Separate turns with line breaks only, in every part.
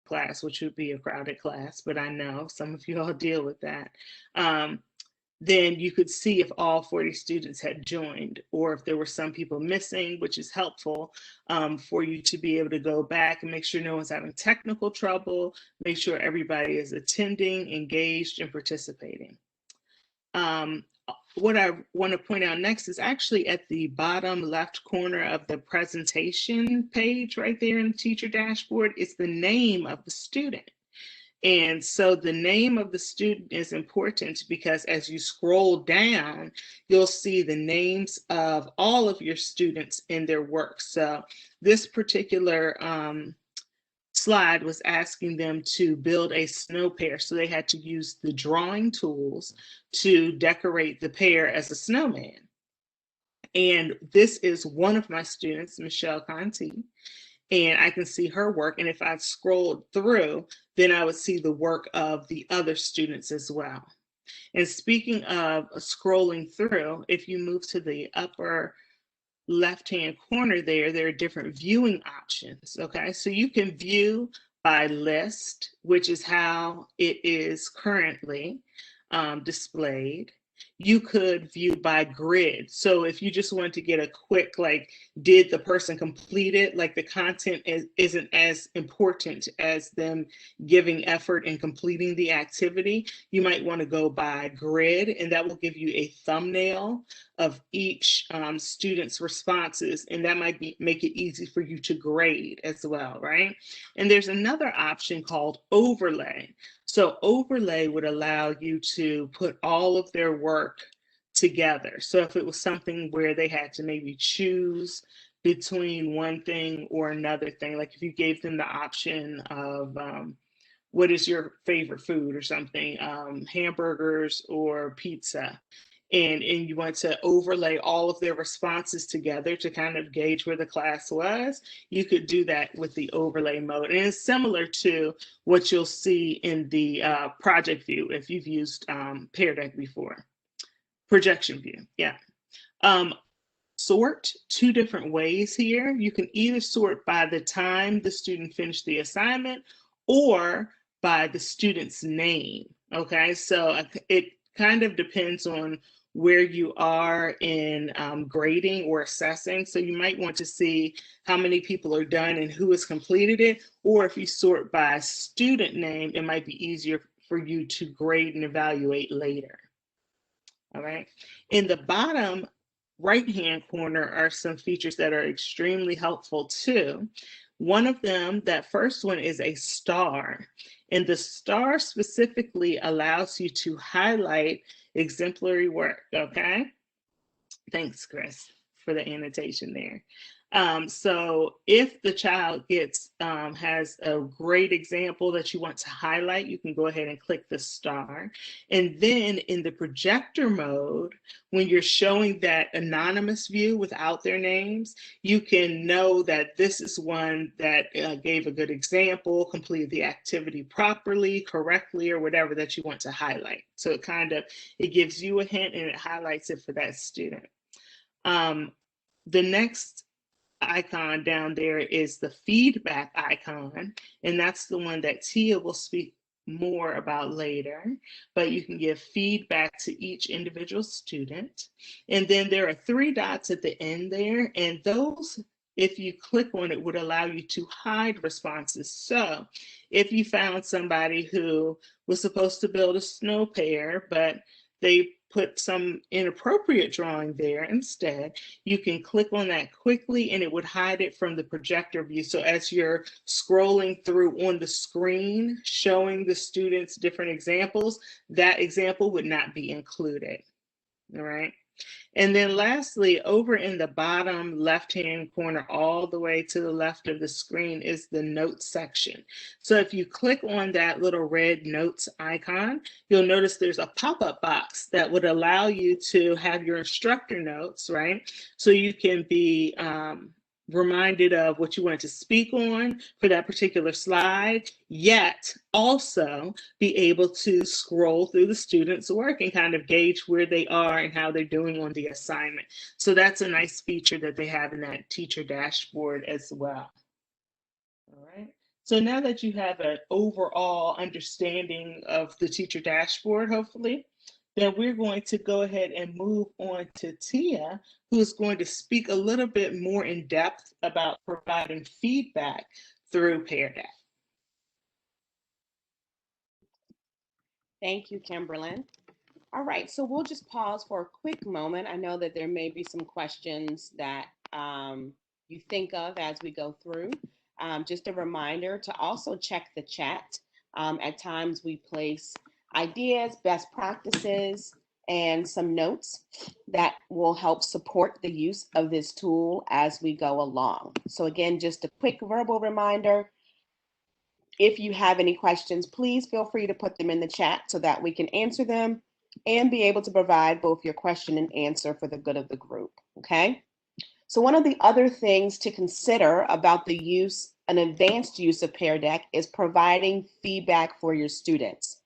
class, which would be a crowded class, but I know some of you all deal with that. Um, then you could see if all 40 students had joined or if there were some people missing, which is helpful for you to be able to go back and make sure no one's having technical trouble, make sure everybody is attending, engaged, and participating. Um, what I want to point out next is actually at the bottom left corner of the presentation page right there in the teacher dashboard. It's the name of the student. And so the name of the student is important because as you scroll down, you'll see the names of all of your students in their work. So this particular slide was asking them to build a snow pear. So they had to use the drawing tools to decorate the pear as a snowman. And this is one of my students, Michelle Conti, and I can see her work. And if I scrolled through, then I would see the work of the other students as well. And speaking of scrolling through, if you move to the upper left-hand corner there are different viewing options, okay? So you can view by list, which is how it is currently displayed. You could view by grid. So if you just want to get a quick, like, did the person complete it? Like the content isn't as important as them giving effort in completing the activity, you might want to go by grid, and that will give you a thumbnail of each student's responses, and that might make it easy for you to grade as well, right? And there's another option called overlay. So overlay would allow you to put all of their work together. So if it was something where they had to maybe choose between one thing or another thing, like if you gave them the option of what is your favorite food or something, hamburgers or pizza, and you want to overlay all of their responses together to kind of gauge where the class was, you could do that with the overlay mode. And it's similar to what you'll see in the project view if you've used Pear Deck before. Projection view, yeah. Sort, two different ways here. You can either sort by the time the student finished the assignment or by the student's name, okay? So it kind of depends on where you are in grading or assessing. So you might want to see how many people are done and who has completed it, or if you sort by student name, it might be easier for you to grade and evaluate later. All right. In the bottom right-hand corner are some features that are extremely helpful too. One of them, that first one, is a star. And the star specifically allows you to highlight exemplary work, okay? Thanks, Chris, for the annotation there. So if the child has a great example that you want to highlight, you can go ahead and click the star. And then in the projector mode, when you're showing that anonymous view without their names, you can know that this is one that gave a good example, completed the activity properly, correctly, or whatever that you want to highlight. So it gives you a hint and it highlights it for that student. The next icon down there is the feedback icon, and that's the one that Tia will speak more about later, but you can give feedback to each individual student. And then there are 3 dots at the end there, and those, if you click on it, would allow you to hide responses. So if you found somebody who was supposed to build a snow pear, but they put some inappropriate drawing there instead, you can click on that quickly and it would hide it from the projector view. So as you're scrolling through on the screen, showing the students different examples, that example would not be included, all right? And then lastly, over in the bottom left-hand corner, all the way to the left of the screen, is the notes section. So if you click on that little red notes icon, you'll notice there's a pop-up box that would allow you to have your instructor notes, right? So you can be reminded of what you want to speak on for that particular slide, yet also be able to scroll through the students' work and kind of gauge where they are and how they're doing on the assignment. So that's a nice feature that they have in that teacher dashboard as well. All right. So now that you have an overall understanding of the teacher dashboard, hopefully, then we're going to go ahead and move on to Tia, who's going to speak a little bit more in depth about providing feedback through Pear Deck.
Thank you, Kimberlyn. All right, so we'll just pause for a quick moment. I know that there may be some questions that you think of as we go through. Just a reminder to also check the chat. At times we place ideas, best practices, and some notes that will help support the use of this tool as we go along. So again, just a quick verbal reminder. If you have any questions, please feel free to put them in the chat so that we can answer them and be able to provide both your question and answer for the good of the group, okay? So one of the other things to consider about the use, an advanced use of Pear Deck, is providing feedback for your students.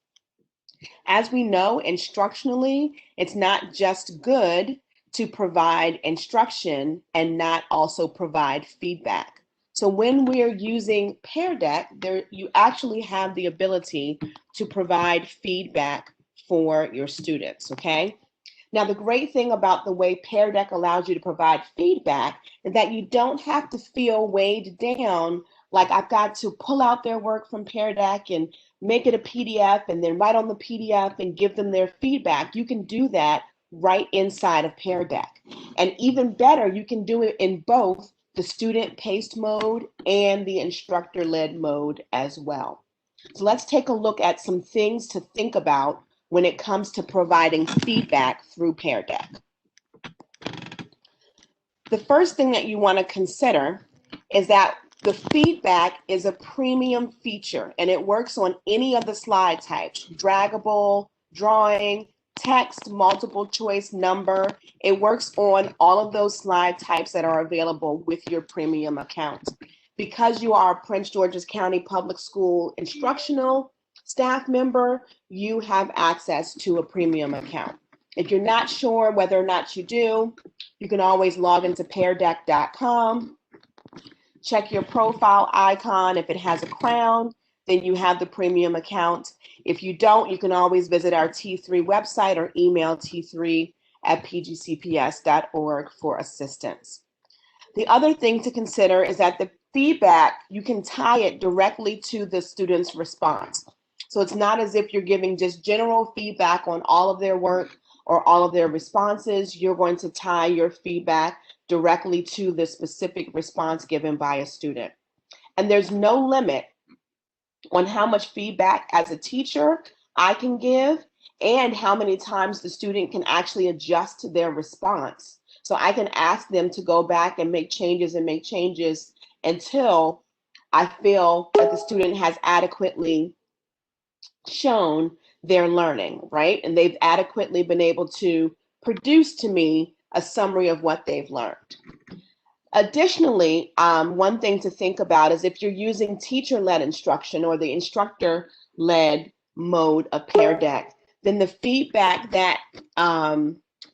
As we know, instructionally, it's not just good to provide instruction and not also provide feedback. So when we're using Pear Deck, you actually have the ability to provide feedback for your students, okay? Now, the great thing about the way Pear Deck allows you to provide feedback is that you don't have to feel weighed down, like I've got to pull out their work from Pear Deck and make it a PDF and then write on the PDF and give them their feedback. You can do that right inside of Pear Deck. And even better, you can do it in both the student-paced mode and the instructor-led mode as well. So let's take a look at some things to think about when it comes to providing feedback through Pear Deck. The first thing that you want to consider is that the feedback is a premium feature and it works on any of the slide types: draggable, drawing, text, multiple choice, number. It works on all of those slide types that are available with your premium account. Because you are a Prince George's County Public School instructional staff member, you have access to a premium account. If you're not sure whether or not you do, you can always log into peardeck.com, check your profile icon. If it has a crown, then you have the premium account. If you don't, you can always visit our T3 website or email t3@pgcps.org for assistance. The other thing to consider is that the feedback, you can tie it directly to the student's response. So it's not as if you're giving just general feedback on all of their work or all of their responses. You're going to tie your feedback directly to the specific response given by a student. And there's no limit on how much feedback as a teacher I can give and how many times the student can actually adjust their response. So I can ask them to go back and make changes until I feel that the student has adequately shown their learning, right? And they've adequately been able to produce to me a summary of what they've learned. Additionally, one thing to think about is if you're using teacher-led instruction or the instructor-led mode of Pear Deck, then the feedback that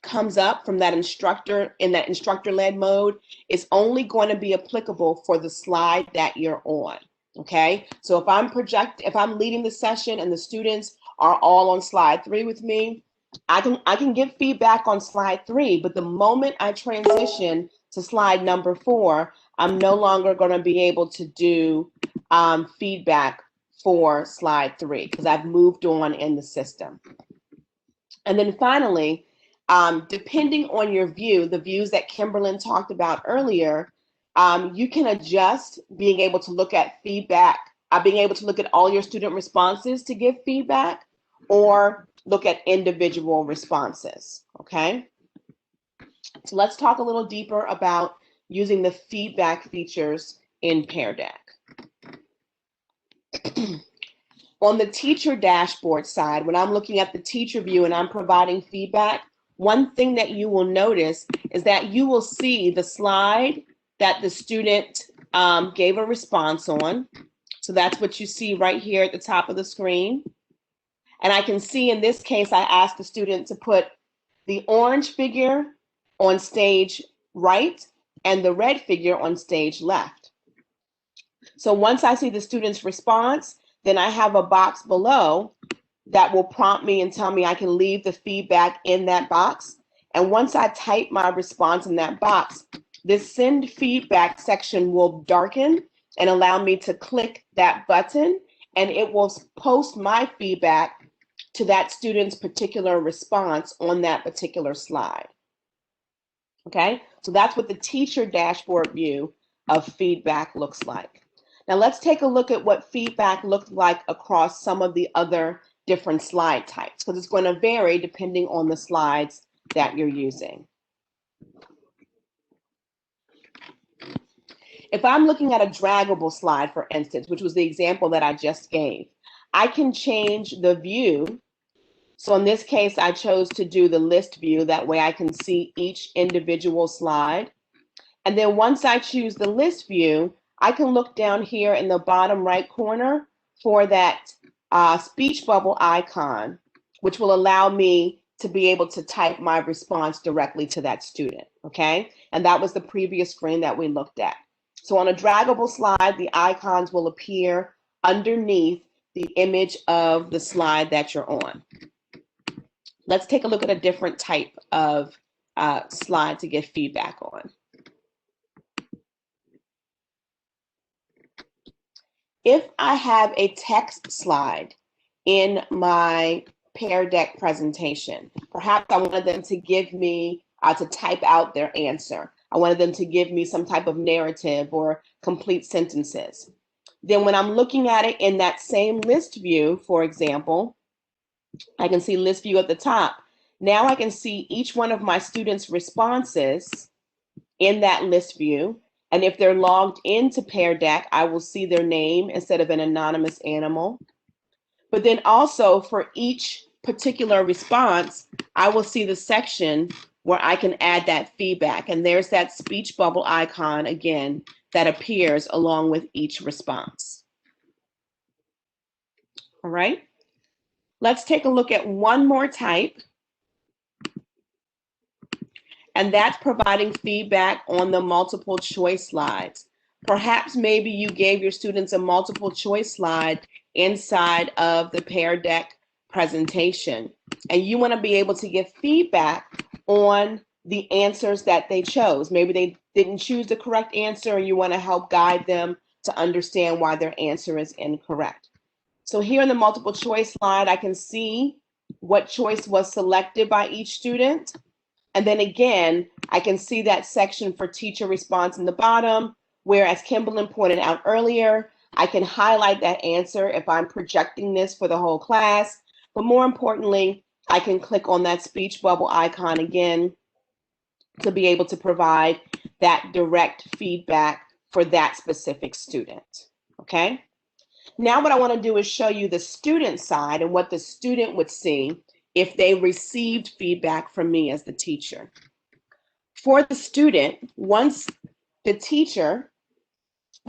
comes up from that instructor in that instructor-led mode is only going to be applicable for the slide that you're on. Okay, so if I'm leading the session and the students are all on slide 3 with me, I can give feedback on slide 3, but the moment I transition to slide number 4, I'm no longer going to be able to do feedback for slide 3 because I've moved on in the system. And then finally, depending on your view, the views that Kimberlyn talked about earlier, you can adjust being able to look at feedback, being able to look at all your student responses to give feedback, or look at individual responses, okay? So let's talk a little deeper about using the feedback features in Pear Deck. On the teacher dashboard side, when I'm looking at the teacher view and I'm providing feedback, one thing that you will notice is that you will see the slide that the student gave a response on. So that's what you see right here at the top of the screen. And I can see in this case, I asked the student to put the orange figure on stage right and the red figure on stage left. So once I see the student's response, then I have a box below that will prompt me and tell me I can leave the feedback in that box. And once I type my response in that box, this send feedback section will darken and allow me to click that button, and it will post my feedback to that student's particular response on that particular slide. Okay, so that's what the teacher dashboard view of feedback looks like. Now let's take a look at what feedback looks like across some of the other different slide types, because it's going to vary depending on the slides that you're using. If I'm looking at a draggable slide, for instance, which was the example that I just gave, I can change the view. So in this case, I chose to do the list view. That way I can see each individual slide. And then once I choose the list view, I can look down here in the bottom right corner for that speech bubble icon, which will allow me to be able to type my response directly to that student, okay? And that was the previous screen that we looked at. So on a draggable slide, the icons will appear underneath the image of the slide that you're on. Let's take a look at a different type of slide to get feedback on. If I have a text slide in my Pear Deck presentation, perhaps I wanted them to give me, to type out their answer. I wanted them to give me some type of narrative or complete sentences. Then when I'm looking at it in that same list view, for example, I can see list view at the top. Now I can see each one of my students' responses in that list view. And if they're logged into Pear Deck, I will see their name instead of an anonymous animal. But then also for each particular response, I will see the section where I can add that feedback. And there's that speech bubble icon again that appears along with each response. All right, let's take a look at one more type. And that's providing feedback on the multiple choice slides. Perhaps maybe you gave your students a multiple choice slide inside of the Pear Deck presentation, and you want to be able to give feedback on the answers that they chose. Maybe they didn't choose the correct answer and you want to help guide them to understand why their answer is incorrect. So here in the multiple choice slide, I can see what choice was selected by each student. And then again, I can see that section for teacher response in the bottom, where, as Kimberlyn pointed out earlier, I can highlight that answer if I'm projecting this for the whole class. But more importantly, I can click on that speech bubble icon again to be able to provide that direct feedback for that specific student, okay? Now what I want to do is show you the student side and what the student would see if they received feedback from me as the teacher. For the student, once the teacher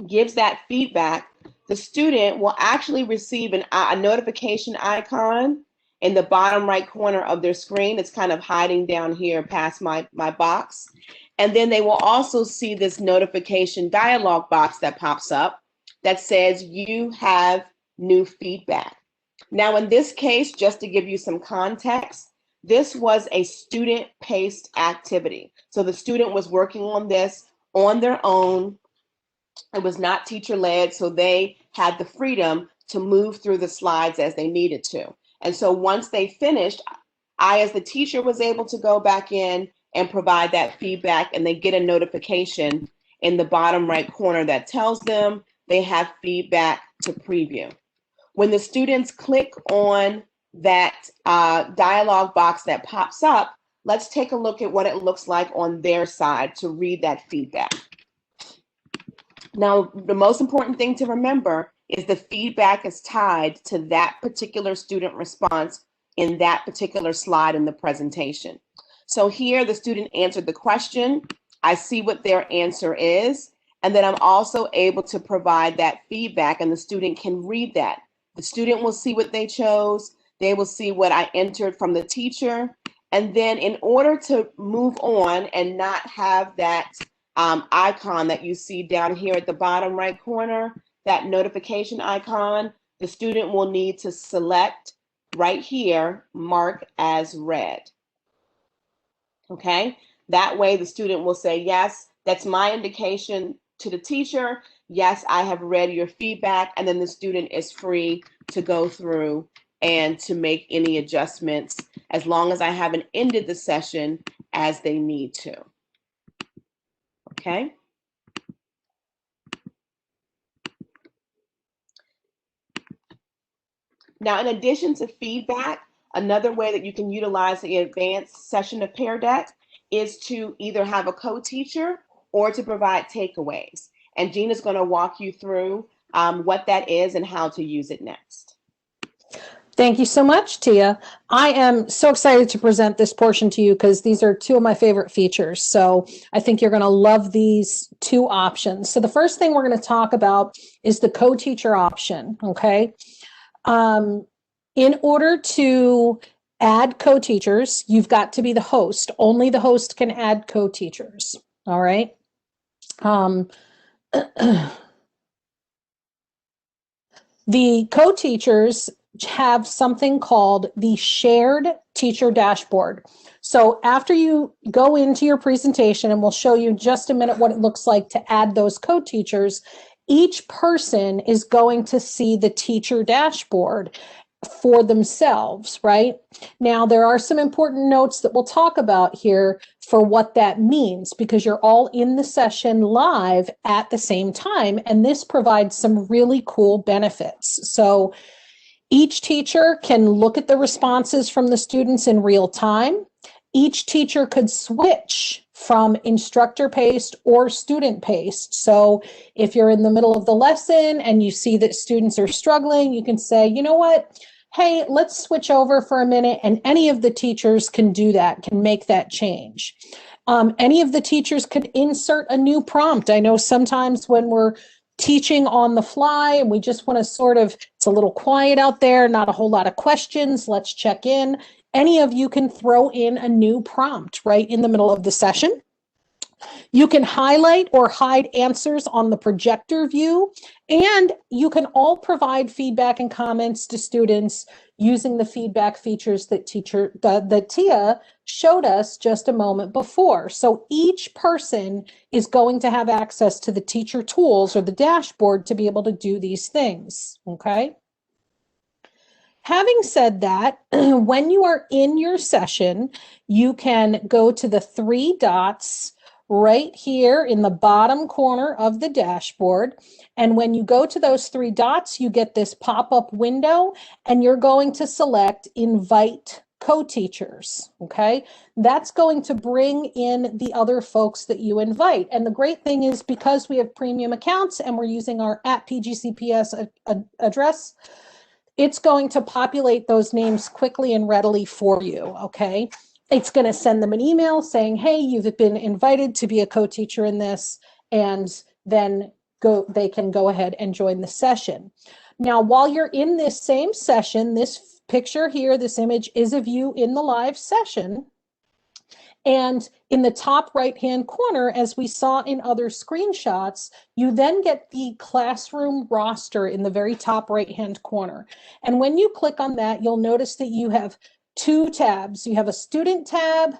gives that feedback, the student will actually receive a notification icon in the bottom right corner of their screen. It's kind of hiding down here past my box. And then they will also see this notification dialog box that pops up that says you have new feedback. Now, in this case, just to give you some context, this was a student-paced activity. So the student was working on this on their own. It was not teacher-led, so they had the freedom to move through the slides as they needed to. And so once they finished, I, as the teacher, was able to go back in and provide that feedback, and they get a notification in the bottom right corner that tells them they have feedback to preview. When the students click on that dialog box that pops up, let's take a look at what it looks like on their side to read that feedback. Now, the most important thing to remember is the feedback is tied to that particular student response in that particular slide in the presentation. So here, the student answered the question. I see what their answer is, and then I'm also able to provide that feedback, and the student can read that. The student will see what they chose. They will see what I entered from the teacher. And then in order to move on and not have that icon that you see down here at the bottom right corner, that notification icon, the student will need to select right here, mark as read. Okay, that way the student will say, yes, that's my indication to the teacher. Yes, I have read your feedback. And then the student is free to go through and to make any adjustments as long as I haven't ended the session as they need to. Okay. Now, in addition to feedback, another way that you can utilize the advanced session of Pear Deck is to either have a co-teacher or to provide takeaways. And Gina's going to walk you through what that is and how to use it next.
Thank you so much, Tia. I am so excited to present this portion to you because these are two of my favorite features. So I think you're going to love these two options. So the first thing we're going to talk about is the co-teacher option, okay? In order to add co-teachers, you've got to be the host. Only the host can add co-teachers, all right? The co-teachers have something called the shared teacher dashboard. So after you go into your presentation, and we'll show you in just a minute what it looks like to add those co-teachers, each person is going to see the teacher dashboard for themselves, right? Now, there are some important notes that we'll talk about here for what that means, because you're all in the session live at the same time, and this provides some really cool benefits. So each teacher can look at the responses from the students in real time. Each teacher could switch from instructor paced or student paced. So if you're in the middle of the lesson and you see that students are struggling, you can say, you know what? Hey, let's switch over for a minute. And any of the teachers can do that, can make that change. Any of the teachers could insert a new prompt. I know sometimes when we're teaching on the fly and we just want to sort of, it's a little quiet out there, not a whole lot of questions, let's check in. Any of you can throw in a new prompt right in the middle of the session. You can highlight or hide answers on the projector view, and you can all provide feedback and comments to students using the feedback features that Tia showed us just a moment before. So each person is going to have access to the teacher tools or the dashboard to be able to do these things, okay? Having said that, when you are in your session, you can go to the three dots right here in the bottom corner of the dashboard. And when you go to those three dots, you get this pop-up window, and you're going to select Invite Co-Teachers, okay? That's going to bring in the other folks that you invite. And the great thing is, because we have premium accounts and we're using our @PGCPS address, it's going to populate those names quickly and readily for you, okay? It's going to send them an email saying, hey, you've been invited to be a co-teacher in this, and then they can go ahead and join the session. Now, while you're in this same session, this picture here, this image is of you in the live session. And in the top right-hand corner, as we saw in other screenshots, you then get the classroom roster in the very top right-hand corner. And when you click on that, you'll notice that you have two tabs. You have a student tab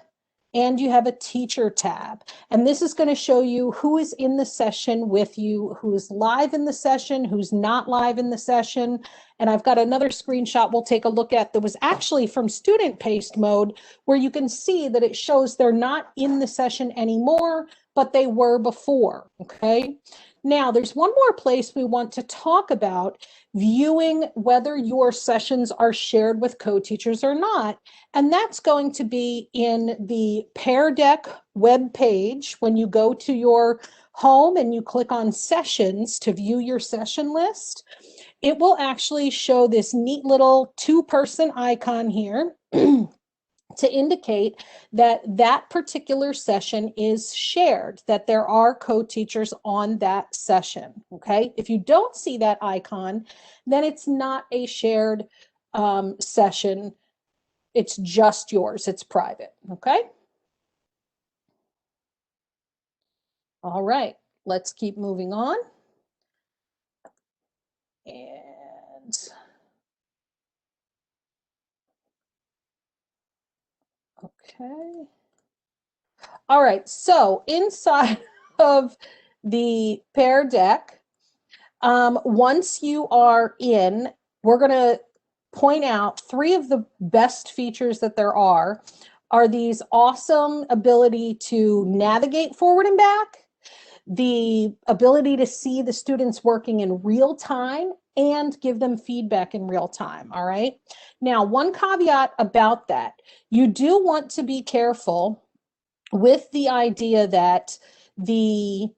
and you have a teacher tab. And this is going to show you who is in the session with you, who's live in the session, who's not live in the session. And I've got another screenshot we'll take a look at that was actually from student paced mode, where you can see that it shows they're not in the session anymore, but they were before, okay? Now, there's one more place we want to talk about viewing whether your sessions are shared with co-teachers or not. And that's going to be in the Pear Deck web page. When you go to your home and you click on sessions to view your session list, it will actually show this neat little two-person icon here to indicate that that particular session is shared, that there are co-teachers on that session, okay? If you don't see that icon, then it's not a shared session. It's just yours, it's private, okay? All right, let's keep moving on. And okay. All right, so inside of the Pear deck, once you are in, we're going to point out 3 of the best features that there are these awesome ability to navigate forward and back, the ability to see the students working in real time and give them feedback in real time. All right. Now, one caveat about that, you do want to be careful with the idea that the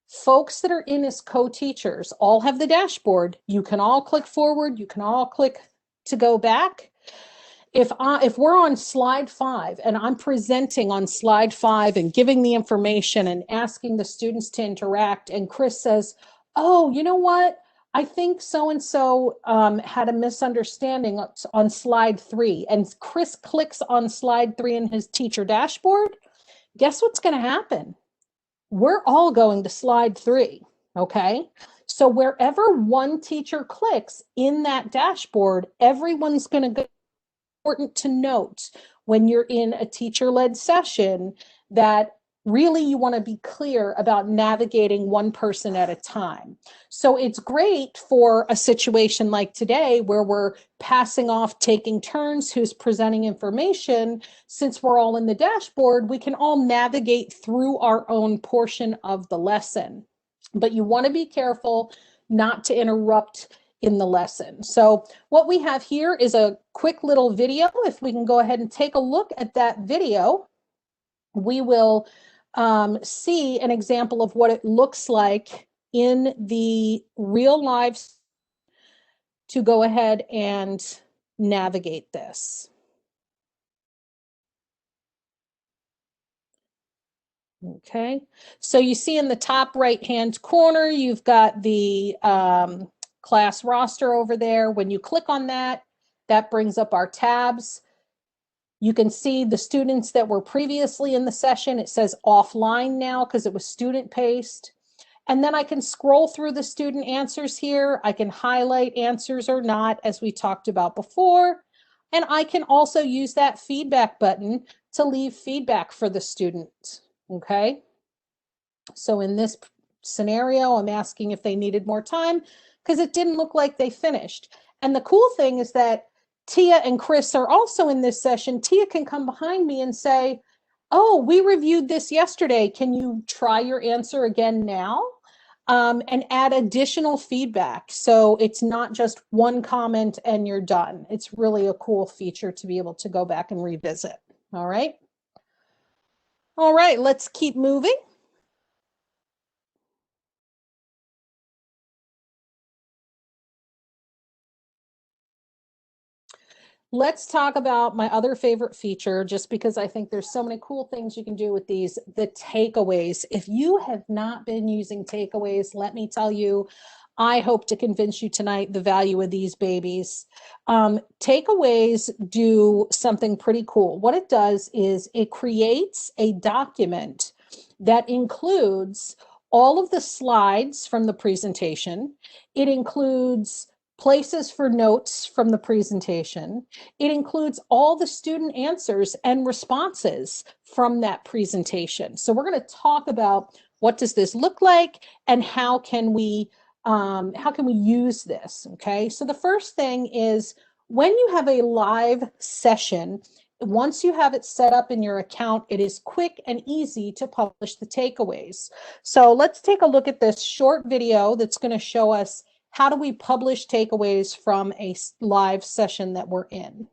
folks that are in as co-teachers all have the dashboard. You can all click forward, you can all click to go back. If we're on slide 5 and I'm presenting on slide 5 and giving the information and asking the students to interact, and Chris says, oh, you know what? I think so-and-so had a misunderstanding on slide 3, and Chris clicks on slide 3 in his teacher dashboard, guess what's going to happen? We're all going to slide 3, okay? So wherever one teacher clicks in that dashboard, everyone's going to go. Important to note when you're in a teacher-led session that really you want to be clear about navigating one person at a time. So it's great for a situation like today where we're passing off, taking turns, who's presenting information. Since we're all in the dashboard, we can all navigate through our own portion of the lesson. But you want to be careful not to interrupt in the lesson. So what we have here is a quick little video. If we can go ahead and take a look at that video, we will see an example of what it looks like in the real lives to go ahead and navigate this. Okay, so you see in the top right-hand corner, you've got the class roster over there. When you click on that, that brings up our tabs. You can see the students that were previously in the session. It says offline now because it was student paced. And then I can scroll through the student answers here. I can highlight answers or not, as we talked about before. And I can also use that feedback button to leave feedback for the student. Okay. So in this scenario, I'm asking if they needed more time because it didn't look like they finished. And the cool thing is that Tia and Chris are also in this session. Tia can come behind me and say, oh, we reviewed this yesterday. Can you try your answer again now? And add additional feedback. So it's not just one comment and you're done. It's really a cool feature to be able to go back and revisit. All right. All right, let's keep moving. Let's talk about my other favorite feature, just because I think there's so many cool things you can do with these, the takeaways. If you have not been using takeaways, let me tell you, I hope to convince you tonight the value of these babies. Takeaways do something pretty cool. What it does is it creates a document that includes all of the slides from the presentation. It includes places for notes from the presentation. It includes all the student answers and responses from that presentation. So we're going to talk about what does this look like and how can we use this. Okay, so the first thing is when you have a live session, once you have it set up in your account, it is quick and easy to publish the takeaways. So let's take a look at this short video that's going to show us how do we publish takeaways from a live session that we're in.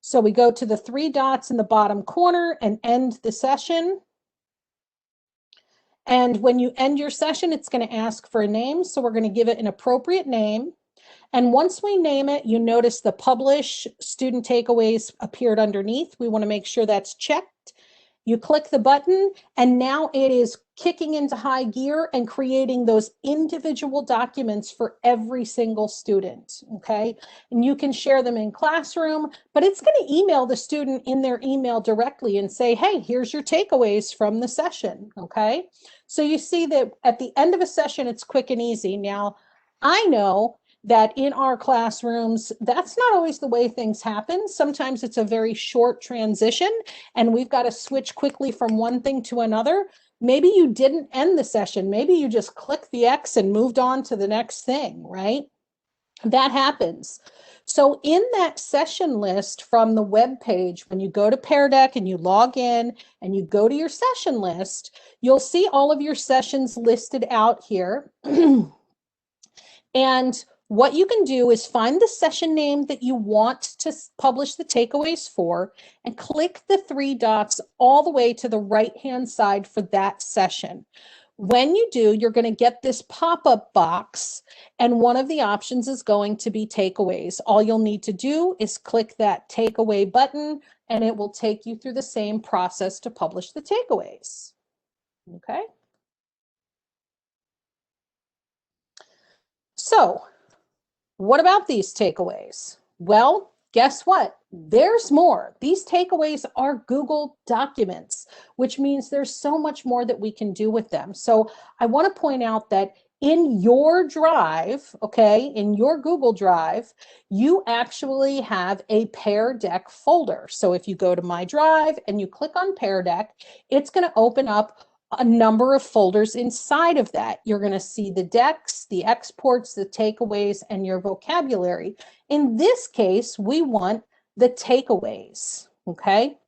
So we go to the 3 dots in the bottom corner and end the session. And when you end your session, it's going to ask for a name. So we're going to give it an appropriate name. And once we name it, you notice the publish student takeaways appeared underneath. We want to make sure that's checked. You click the button and now it is kicking into high gear and creating those individual documents for every single student, okay? And you can share them in classroom, but it's going to email the student in their email directly and say, hey, here's your takeaways from the session, okay? So you see that at the end of a session, it's quick and easy. Now, I know that in our classrooms, that's not always the way things happen. Sometimes it's a very short transition and we've got to switch quickly from one thing to another. Maybe you didn't end the session. Maybe you just clicked the X and moved on to the next thing, right? That happens. So in that session list from the web page, when you go to Pear Deck and you log in and you go to your session list, you'll see all of your sessions listed out here. And what you can do is find the session name that you want to publish the takeaways for and click the three dots all the way to the right-hand side for that session. When you do, you're going to get this pop-up box, and one of the options is going to be takeaways. All you'll need to do is click that takeaway button, and it will take you through the same process to publish the takeaways. Okay? So, what about these takeaways? Well, guess what? There's more. These takeaways are Google documents, which means there's so much more that we can do with them. So I want to point out that in your drive, okay, in your Google Drive, you actually have a Pear Deck folder. So if you go to My Drive and you click on Pear Deck, it's going to open up a number of folders inside of that. You're going to see the decks, the exports, the takeaways, and your vocabulary. In this case, we want the takeaways, okay?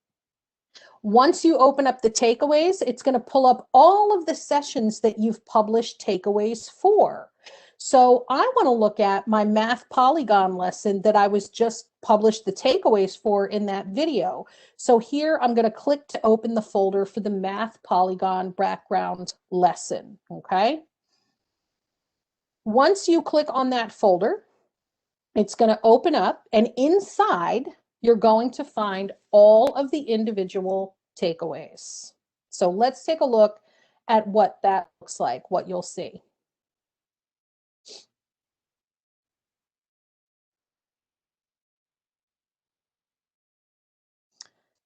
Once you open up the takeaways, it's going to pull up all of the sessions that you've published takeaways for. So I want to look at my math polygon lesson that I was just published the takeaways for in that video. So here I'm going to click to open the folder for the math polygon background lesson, okay? Once you click on that folder, it's going to open up, and inside you're going to find all of the individual takeaways. So let's take a look at what that looks like, what you'll see.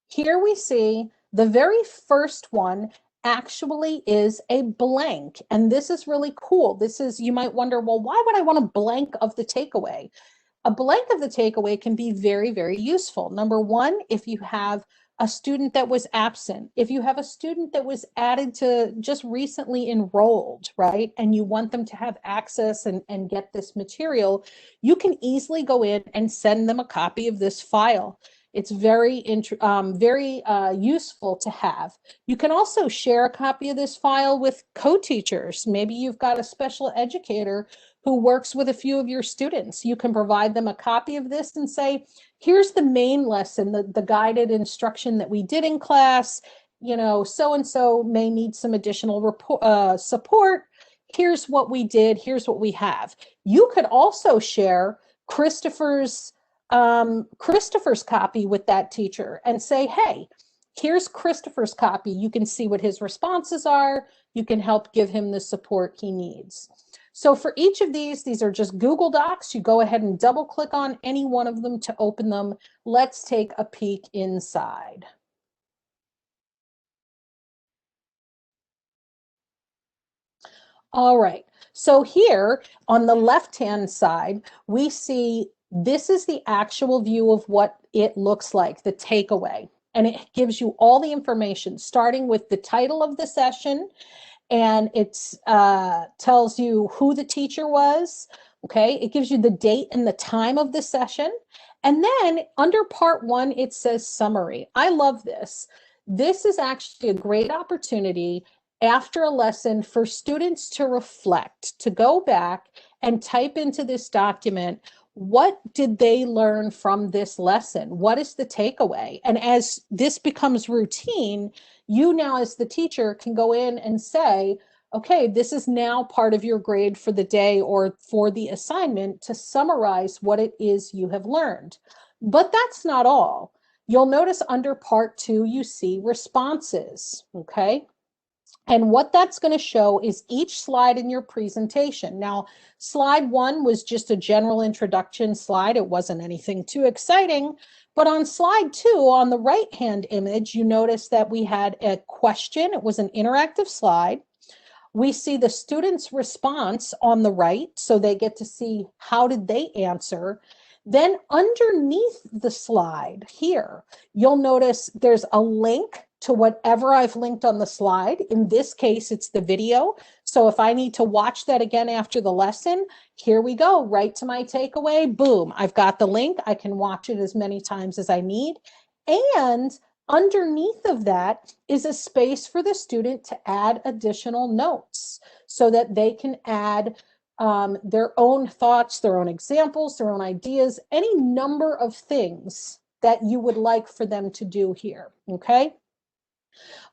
Here we see the very first one actually is a blank. And this is really cool. This is, you might wonder, well, why would I want a blank of the takeaway? A blank of the takeaway can be very, very useful. Number one, if you have a student that was absent, if you have a student that was added to just recently enrolled, right, and you want them to have access and get this material, you can easily go in and send them a copy of this file. It's very useful to have. You can also share a copy of this file with co-teachers. Maybe you've got a special educator who works with a few of your students. You can provide them a copy of this and say, here's the main lesson, the guided instruction that we did in class. You know, so-and-so may need some additional support. Here's what we did. Here's what we have. You could also share Christopher's copy with that teacher and say, hey, here's Christopher's copy. You can see what his responses are. You can help give him the support he needs. So for each of these are just Google Docs. You go ahead and double click on any one of them to open them. Let's take a peek inside. All right, so here on the left-hand side, we see this is the actual view of what it looks like, the takeaway. And it gives you all the information, starting with the title of the session, and it tells you who the teacher was, okay? It gives you the date and the time of the session. And then under part one, it says summary. I love this. This is actually a great opportunity after a lesson for students to reflect, to go back and type into this document, what did they learn from this lesson? What is the takeaway? And as this becomes routine, you now as the teacher can go in and say, okay, this is now part of your grade for the day or for the assignment to summarize what it is you have learned. But that's not all. You'll notice under part two, you see responses, okay? And what that's going to show is each slide in your presentation. Now, slide 1 was just a general introduction slide. It wasn't anything too exciting. But on slide 2, on the right-hand image, you notice that we had a question. It was an interactive slide. We see the student's response on the right, so they get to see how did they answer. Then underneath the slide here, you'll notice there's a link to whatever I've linked on the slide. In this case, it's the video. So if I need to watch that again after the lesson, here we go, right to my takeaway, boom, I've got the link. I can watch it as many times as I need. And underneath of that is a space for the student to add additional notes so that they can add their own thoughts, their own examples, their own ideas, any number of things that you would like for them to do here, okay?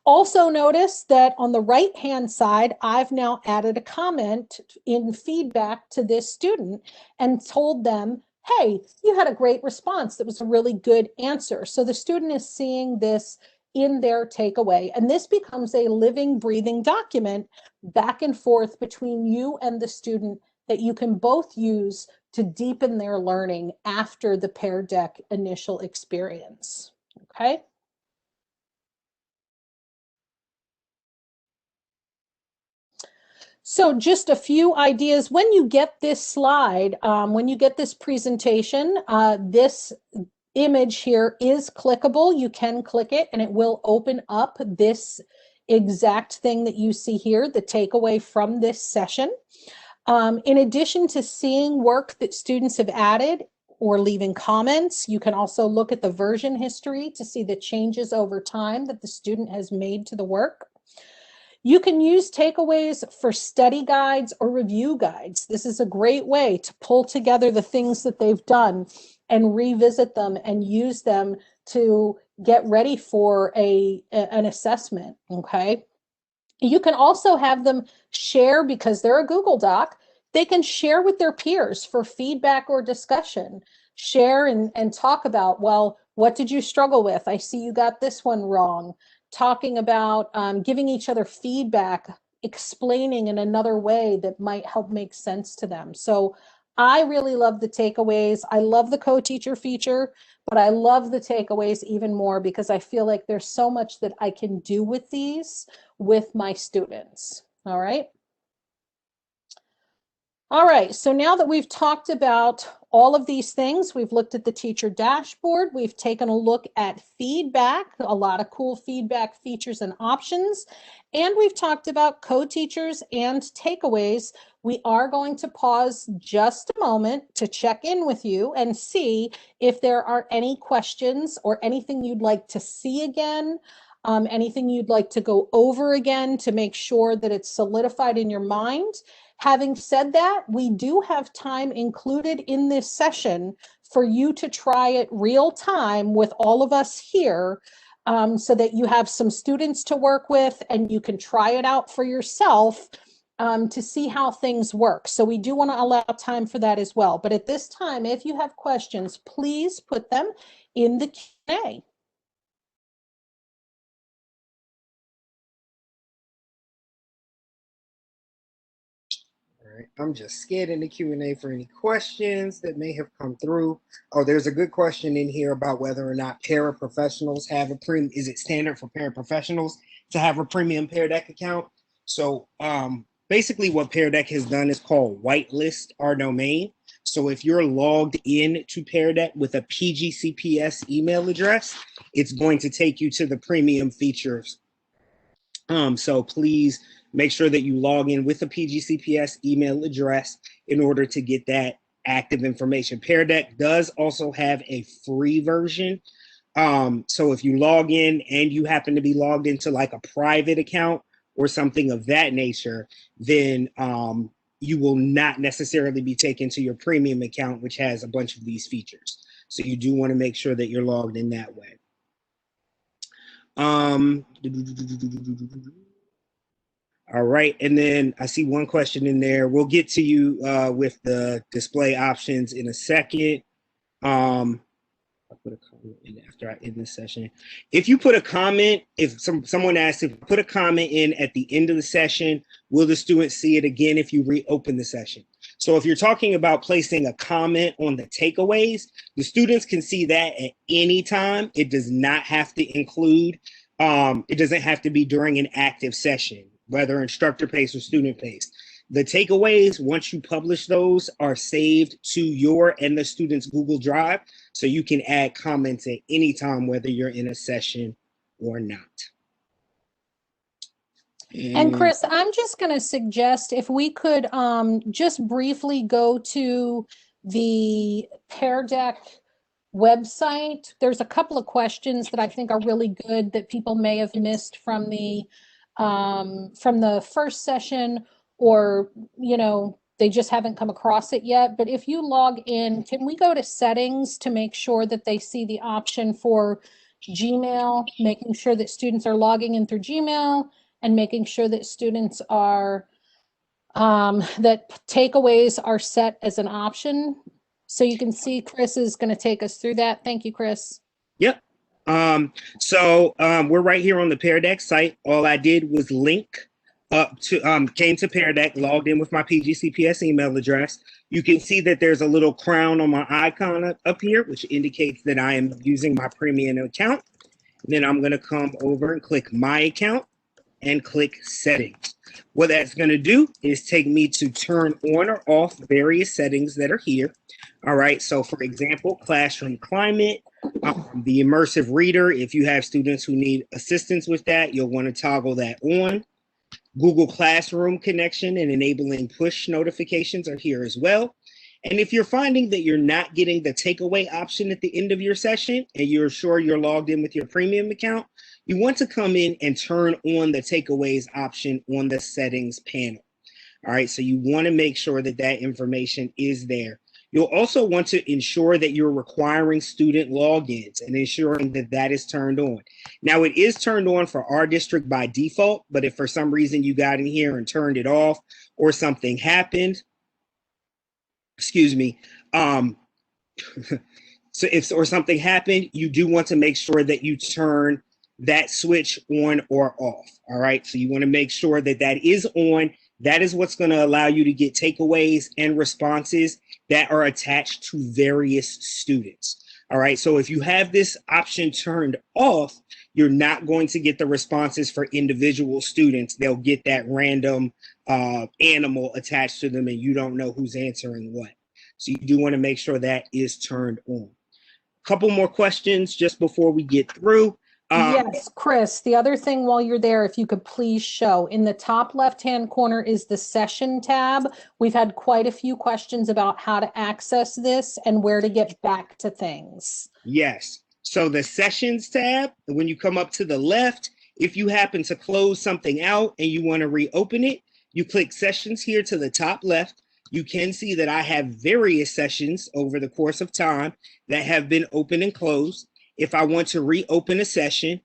Also notice that on the right-hand side, I've now added a comment in feedback to this student and told them, hey, you had a great response. That was a really good answer. So the student is seeing this in their takeaway, and this becomes a living, breathing document back and forth between you and the student that you can both use to deepen their learning after the Pear Deck initial experience, okay? So just a few ideas. When you get this slide, when you get this presentation, this image here is clickable. You can click it and it will open up this exact thing that you see here, the takeaway from this session. In addition to seeing work that students have added or leaving comments, you can also look at the version history to see the changes over time that the student has made to the work. You can use takeaways for study guides or review guides. This is a great way to pull together the things that they've done and revisit them and use them to get ready for an assessment, okay? You can also have them share, because they're a Google Doc, they can share with their peers for feedback or discussion. Share and talk about, well, what did you struggle with? I see you got this one wrong. Talking about giving each other feedback, explaining in another way that might help make sense to them. So I really love the takeaways. I love the co-teacher feature, but I love the takeaways even more because I feel like there's so much that I can do with these with my students. All right. All right, so now that we've talked about all of these things, we've looked at the teacher dashboard, we've taken a look at feedback, a lot of cool feedback features and options, and we've talked about co-teachers and takeaways. We are going to pause just a moment to check in with you and see if there are any questions or anything you'd like to see again, anything you'd like to go over again to make sure that it's solidified in your mind. Having said that, we do have time included in this session for you to try it real time with all of us here, so that you have some students to work with and you can try it out for yourself to see how things work. So we do want to allow time for that as well. But at this time, if you have questions, please put them in the Q&A.
All right, I'm just scanning the Q&A for any questions that may have come through. Oh, there's a good question in here about whether or not paraprofessionals have a premium. Is it standard for paraprofessionals to have a premium Pear Deck account? So basically what Pear Deck has done is called whitelist our domain. So if you're logged in to Pear Deck with a PGCPS email address, it's going to take you to the premium features. So please make sure that you log in with a PGCPS email address in order to get that active information. Pear Deck does also have a free version. So if you log in and you happen to be logged into like a private account or something of that nature, then you will not necessarily be taken to your premium account, which has a bunch of these features. So you do want to make sure that you're logged in that way. All right, and then I see one question in there. We'll get to you with the display options in a second. put a comment in after I end this session. If you put a comment, if someone asks if you put a comment in at the end of the session, will the student see it again if you reopen the session? So if you're talking about placing a comment on the takeaways, the students can see that at any time. It does not have to include, it doesn't have to be during an active session, whether instructor pace or student pace. The takeaways, once you publish those, are saved to your and the student's Google Drive, so you can add comments at any time, whether you're in a session or not.
And Chris, I'm just going to suggest if we could just briefly go to the Pear Deck website. There's a couple of questions that I think are really good that people may have missed from the first session, or, you know, they just haven't come across it yet. But if you log in, can we go to settings to make sure that they see the option for Gmail, making sure that students are logging in through Gmail, and making sure that students are, that takeaways are set as an option. So you can see Chris is going to take us through that. Thank you, Chris.
Yep. We're right here on the Pear Deck site. All I did was link up to, came to Pear Deck, logged in with my PGCPS email address. You can see that there's a little crown on my icon up here, which indicates that I am using my premium account. Then I'm going to come over and click my account and click settings. What that's going to do is take me to turn on or off various settings that are here. All right, so for example, classroom climate, the immersive reader. If you have students who need assistance with that, you'll want to toggle that on. Google Classroom connection and enabling push notifications are here as well. And if you're finding that you're not getting the takeaway option at the end of your session and you're sure you're logged in with your premium account, you want to come in and turn on the takeaways option on the settings panel. All right, so you want to make sure that that information is there. You'll also want to ensure that you're requiring student logins and ensuring that that is turned on. Now, it is turned on for our district by default, but if for some reason you got in here and turned it off or something happened, excuse me, so if something happened, you do want to make sure that you turn that switch on or off. All right, so you want to make sure that that is on. That is what's going to allow you to get takeaways and responses that are attached to various students. All right, so if you have this option turned off, you're not going to get the responses for individual students. They'll get that random animal attached to them and you don't know who's answering what. So you do want to make sure that is turned on. A couple more questions just before we get through.
Yes, Chris, the other thing while you're there, if you could please show, in the top left-hand corner is the session tab. We've had quite a few questions about how to access this and where to get back to things.
Yes, so the sessions tab, when you come up to the left, if you happen to close something out and you want to reopen it, you click sessions here to the top left. You can see that I have various sessions over the course of time that have been open and closed. If I want to reopen a session,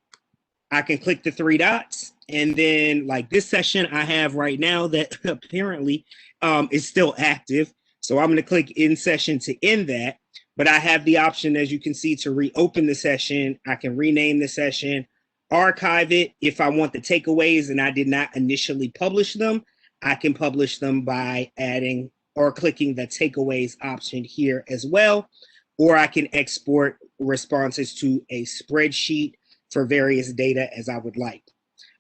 I can click the three dots. And then like this session I have right now that apparently is still active. So I'm going to click in session to end that. But I have the option, as you can see, to reopen the session. I can rename the session, archive it. If I want the takeaways and I did not initially publish them, I can publish them by adding or clicking the takeaways option here as well. Or I can export responses to a spreadsheet for various data as I would like.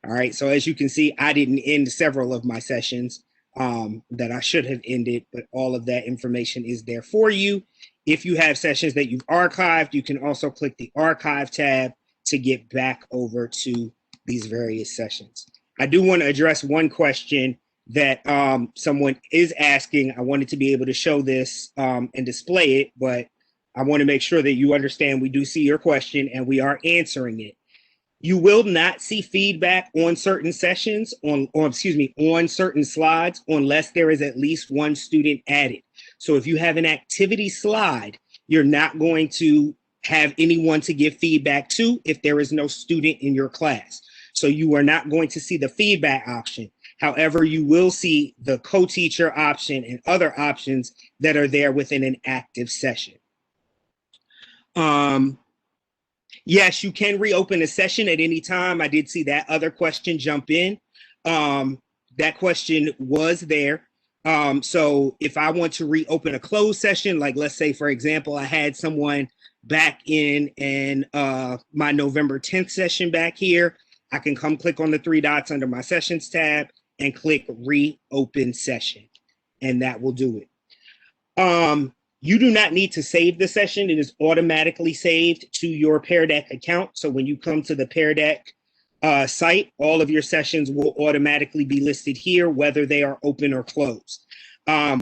All right, so as you can see, I didn't end several of my sessions that I should have ended, but all of that information is there for you. If you have sessions that you've archived, you can also click the archive tab to get back over to these various sessions. I do want to address one question that someone is asking. I wanted to be able to show this and display it, but I want to make sure that you understand we do see your question and we are answering it. You will not see feedback on certain sessions, on certain slides, unless there is at least one student added. So if you have an activity slide, you're not going to have anyone to give feedback to if there is no student in your class. So you are not going to see the feedback option. However, you will see the co-teacher option and other options that are there within an active session. Yes, you can reopen a session at any time. I did see that other question jump in. That question was there. So if I want to reopen a closed session, like let's say, for example, I had someone back in my November 10th session back here, I can come click on the three dots under my sessions tab and click reopen session, and that will do it. You do not need to save the session. It is automatically saved to your Pear Deck account. So when you come to the Pear Deck site, all of your sessions will automatically be listed here, whether they are open or closed.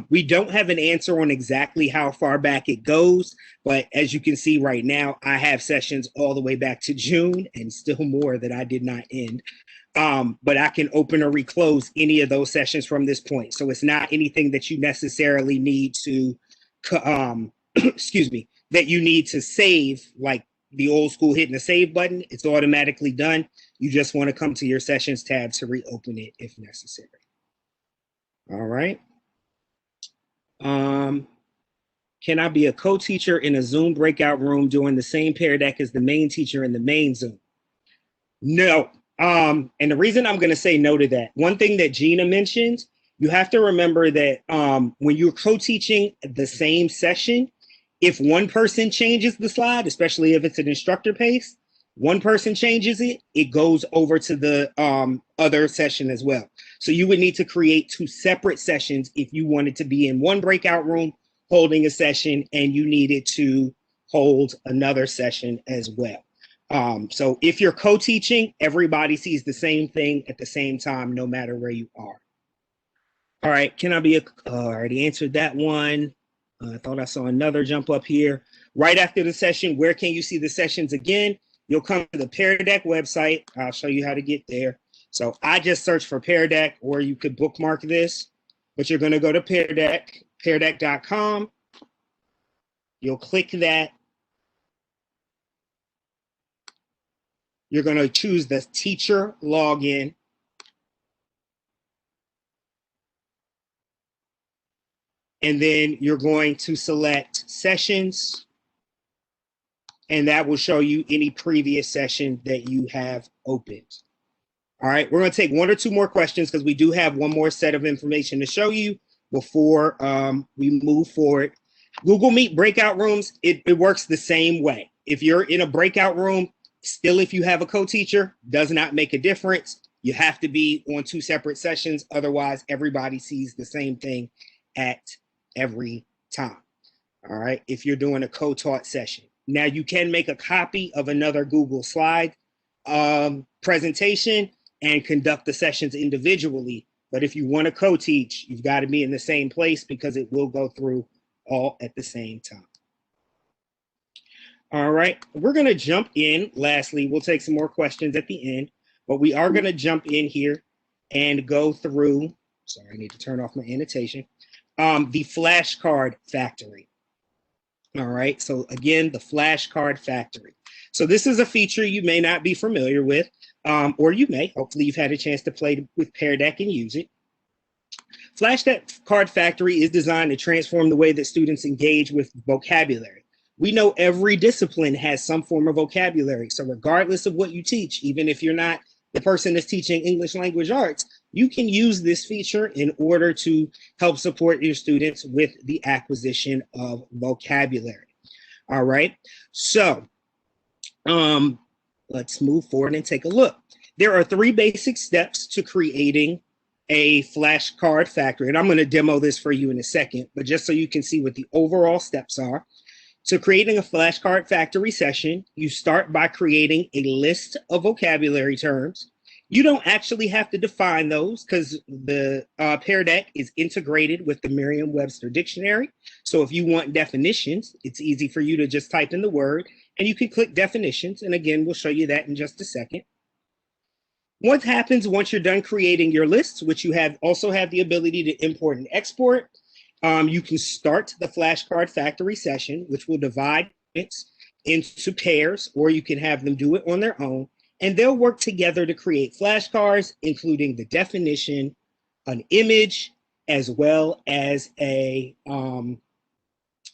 We don't have an answer on exactly how far back it goes, but as you can see right now, I have sessions all the way back to June and still more that I did not end. But I can open or reclose any of those sessions from this point. So it's not anything that you necessarily need to excuse me, that you need to save, like the old school hitting the save button. It's automatically done. You just want to come to your sessions tab to reopen it if necessary. All right. Can I be a co-teacher in a Zoom breakout room doing the same Pear Deck as the main teacher in the main Zoom? No. And the reason I'm going to say no to that, one thing that Gina mentioned, you have to remember that when you're co-teaching the same session, if one person changes the slide, especially if it's an instructor pace, one person changes it, it goes over to the other session as well. So you would need to create two separate sessions if you wanted to be in one breakout room holding a session and you needed to hold another session as well. So if you're co-teaching, everybody sees the same thing at the same time, no matter where you are. All right, can I be a, I already answered that one. I thought I saw another jump up here. Right after the session, where can you see the sessions again? You'll come to the Pear Deck website. I'll show you how to get there. So I just searched for Pear Deck, or you could bookmark this, but you're gonna go to Pear Deck, peardeck.com. You'll click that. You're gonna choose the teacher login. And then you're going to select sessions, and that will show you any previous session that you have opened. All right, we're going to take one or two more questions because we do have one more set of information to show you before we move forward. Google Meet breakout rooms, it works the same way. If you're in a breakout room, still if you have a co-teacher, does not make a difference. You have to be on two separate sessions, otherwise everybody sees the same thing at every time. All right, if you're doing a co-taught session. Now you can make a copy of another Google slide presentation and conduct the sessions individually. But if you want to co-teach, you've got to be in the same place because it will go through all at the same time. All right, we're going to jump in. Lastly, we'll take some more questions at the end, but we are going to jump in here and go through, sorry, I need to turn off my annotation, the Flashcard Factory. All right, so again, the Flashcard Factory. So this is a feature you may not be familiar with, or you may. Hopefully you've had a chance to play with Pear Deck and use it. Flashcard Factory is designed to transform the way that students engage with vocabulary. We know every discipline has some form of vocabulary. So regardless of what you teach, even if you're not the person that's teaching English language arts, you can use this feature in order to help support your students with the acquisition of vocabulary. All right, so let's move forward and take a look. There are three basic steps to creating a Flashcard Factory, and I'm going to demo this for you in a second, but just so you can see what the overall steps are. So creating a Flashcard Factory session, you start by creating a list of vocabulary terms. You don't actually have to define those because the Pear Deck is integrated with the Merriam-Webster dictionary. So if you want definitions, it's easy for you to just type in the word and you can click definitions. And again, we'll show you that in just a second. What happens once you're done creating your lists, which you also have the ability to import and export, you can start the Flashcard Factory session, which will divide it into pairs, or you can have them do it on their own, and they'll work together to create flashcards, including the definition, an image, as well as a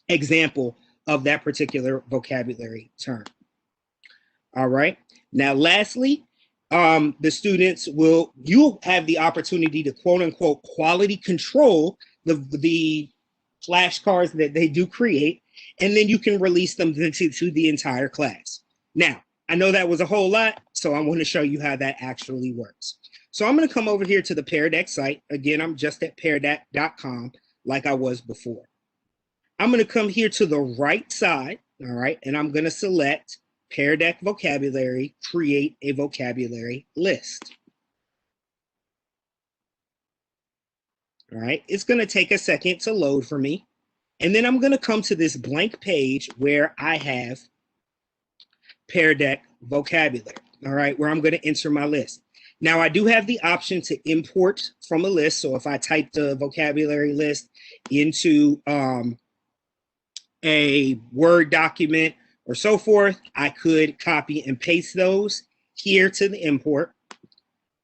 example of that particular vocabulary term. All right. Now, lastly, the students you'll have the opportunity to quote unquote quality control the flashcards that they do create, and then you can release them to the entire class. Now, I know that was a whole lot, so I want to show you how that actually works. So I'm going to come over here to the Pear Deck site. Again, I'm just at peardeck.com like I was before. I'm going to come here to the right side, all right, and I'm going to select Pear Deck Vocabulary, create a vocabulary list. All right, it's going to take a second to load for me. And then I'm going to come to this blank page where I have Pear Deck Vocabulary, all right, where I'm going to enter my list. Now, I do have the option to import from a list. So if I type the vocabulary list into a Word document or so forth, I could copy and paste those here to the import,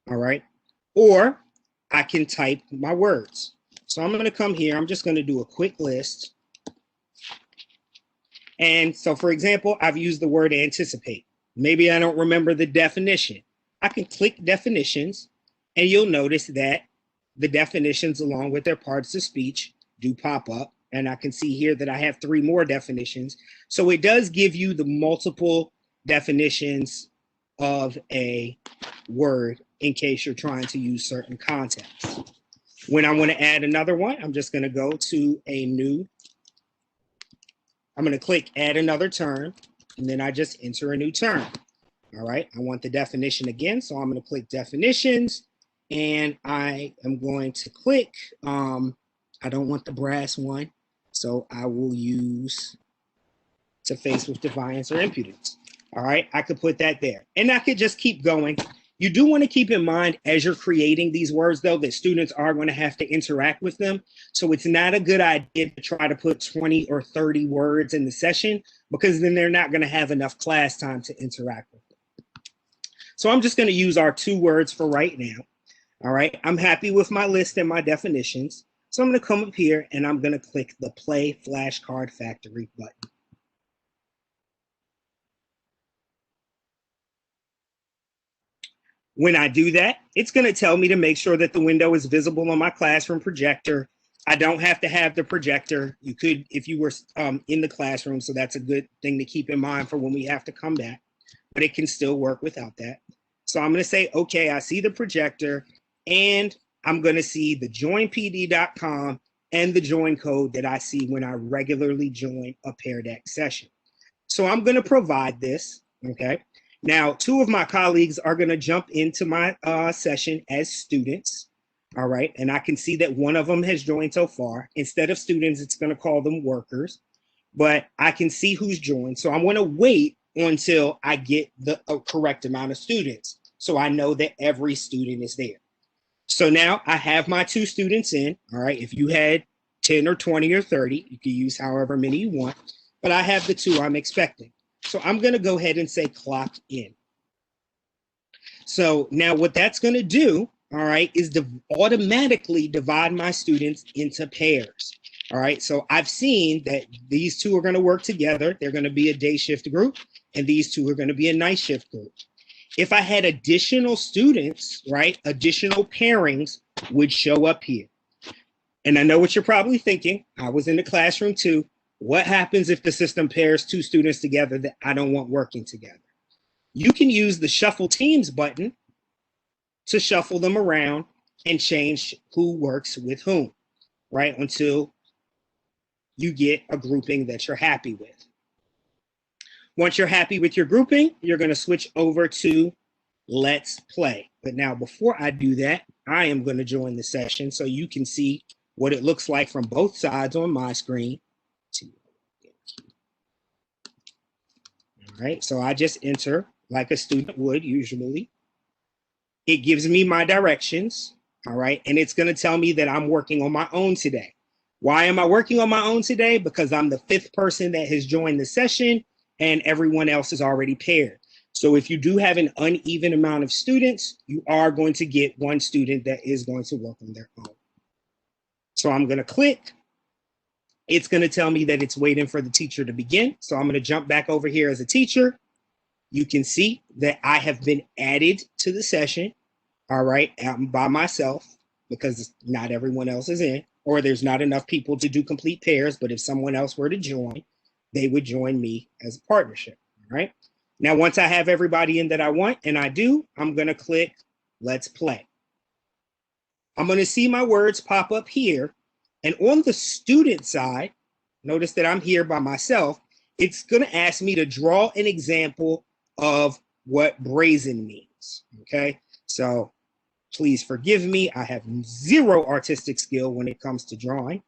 all right? Or I can type my words. So I'm going to come here. I'm just going to do a quick list. And so, for example, I've used the word anticipate. Maybe I don't remember the definition. I can click definitions, and you'll notice that the definitions along with their parts of speech do pop up. And I can see here that I have 3 more definitions. So it does give you the multiple definitions of a word in case you're trying to use certain contexts. When I want to add another one, I'm just going to go to a new. I'm going to click add another term, and then I just enter a new term. All right, I want the definition again, so I'm going to click definitions, and I am going to click, I don't want the brass one, so I will use to face with defiance or impudence. All right, I could put that there, and I could just keep going. You do want to keep in mind as you're creating these words, though, that students are going to have to interact with them. So it's not a good idea to try to put 20 or 30 words in the session, because then they're not going to have enough class time to interact with them. So I'm just going to use our 2 words for right now. All right, I'm happy with my list and my definitions. So I'm going to come up here and I'm going to click the Play Flashcard Factory button. When I do that, it's going to tell me to make sure that the window is visible on my classroom projector. I don't have to have the projector. You could if you were in the classroom, so that's a good thing to keep in mind for when we have to come back, but it can still work without that. So I'm going to say, okay, I see the projector, and I'm going to see the joinpd.com and the join code that I see when I regularly join a Pear Deck session. So I'm going to provide this, okay? Now, 2 of my colleagues are going to jump into my session as students, all right? And I can see that one of them has joined so far. Instead of students, it's going to call them workers, but I can see who's joined. So I'm going to wait until I get the correct amount of students, so I know that every student is there. So now I have my 2 students in, all right? If you had 10 or 20 or 30, you can use however many you want, but I have the 2 I'm expecting. So I'm going to go ahead and say clock in. So now what that's going to do, all right, is to automatically divide my students into pairs. All right, so I've seen that these 2 are going to work together. They're going to be a day shift group, and these 2 are going to be a night shift group. If I had additional students, right, additional pairings would show up here. And I know what you're probably thinking. I was in the classroom too. What happens if the system pairs 2 students together that I don't want working together? You can use the Shuffle Teams button to shuffle them around and change who works with whom, right, until you get a grouping that you're happy with. Once you're happy with your grouping, you're going to switch over to Let's Play. But now, before I do that, I am going to join the session so you can see what it looks like from both sides on my screen. All right, so I just enter like a student would usually. It gives me my directions, all right, and it's going to tell me that I'm working on my own today. Why am I working on my own today? Because I'm the 5th person that has joined the session and everyone else is already paired. So if you do have an uneven amount of students, you are going to get 1 student that is going to work on their own. So I'm going to click. It's going to tell me that it's waiting for the teacher to begin. So I'm going to jump back over here as a teacher. you can see that I have been added to the session, all right, by myself, because not everyone else is in, or there's not enough people to do complete pairs, but if someone else were to join, they would join me as a partnership, all right? Now, once I have everybody in that I want, and I do, I'm gonna click Let's Play. I'm gonna see my words pop up here, and on the student side, notice that I'm here by myself, it's gonna ask me to draw an example of what brazen means, okay? So please forgive me, I have zero artistic skill when it comes to drawing,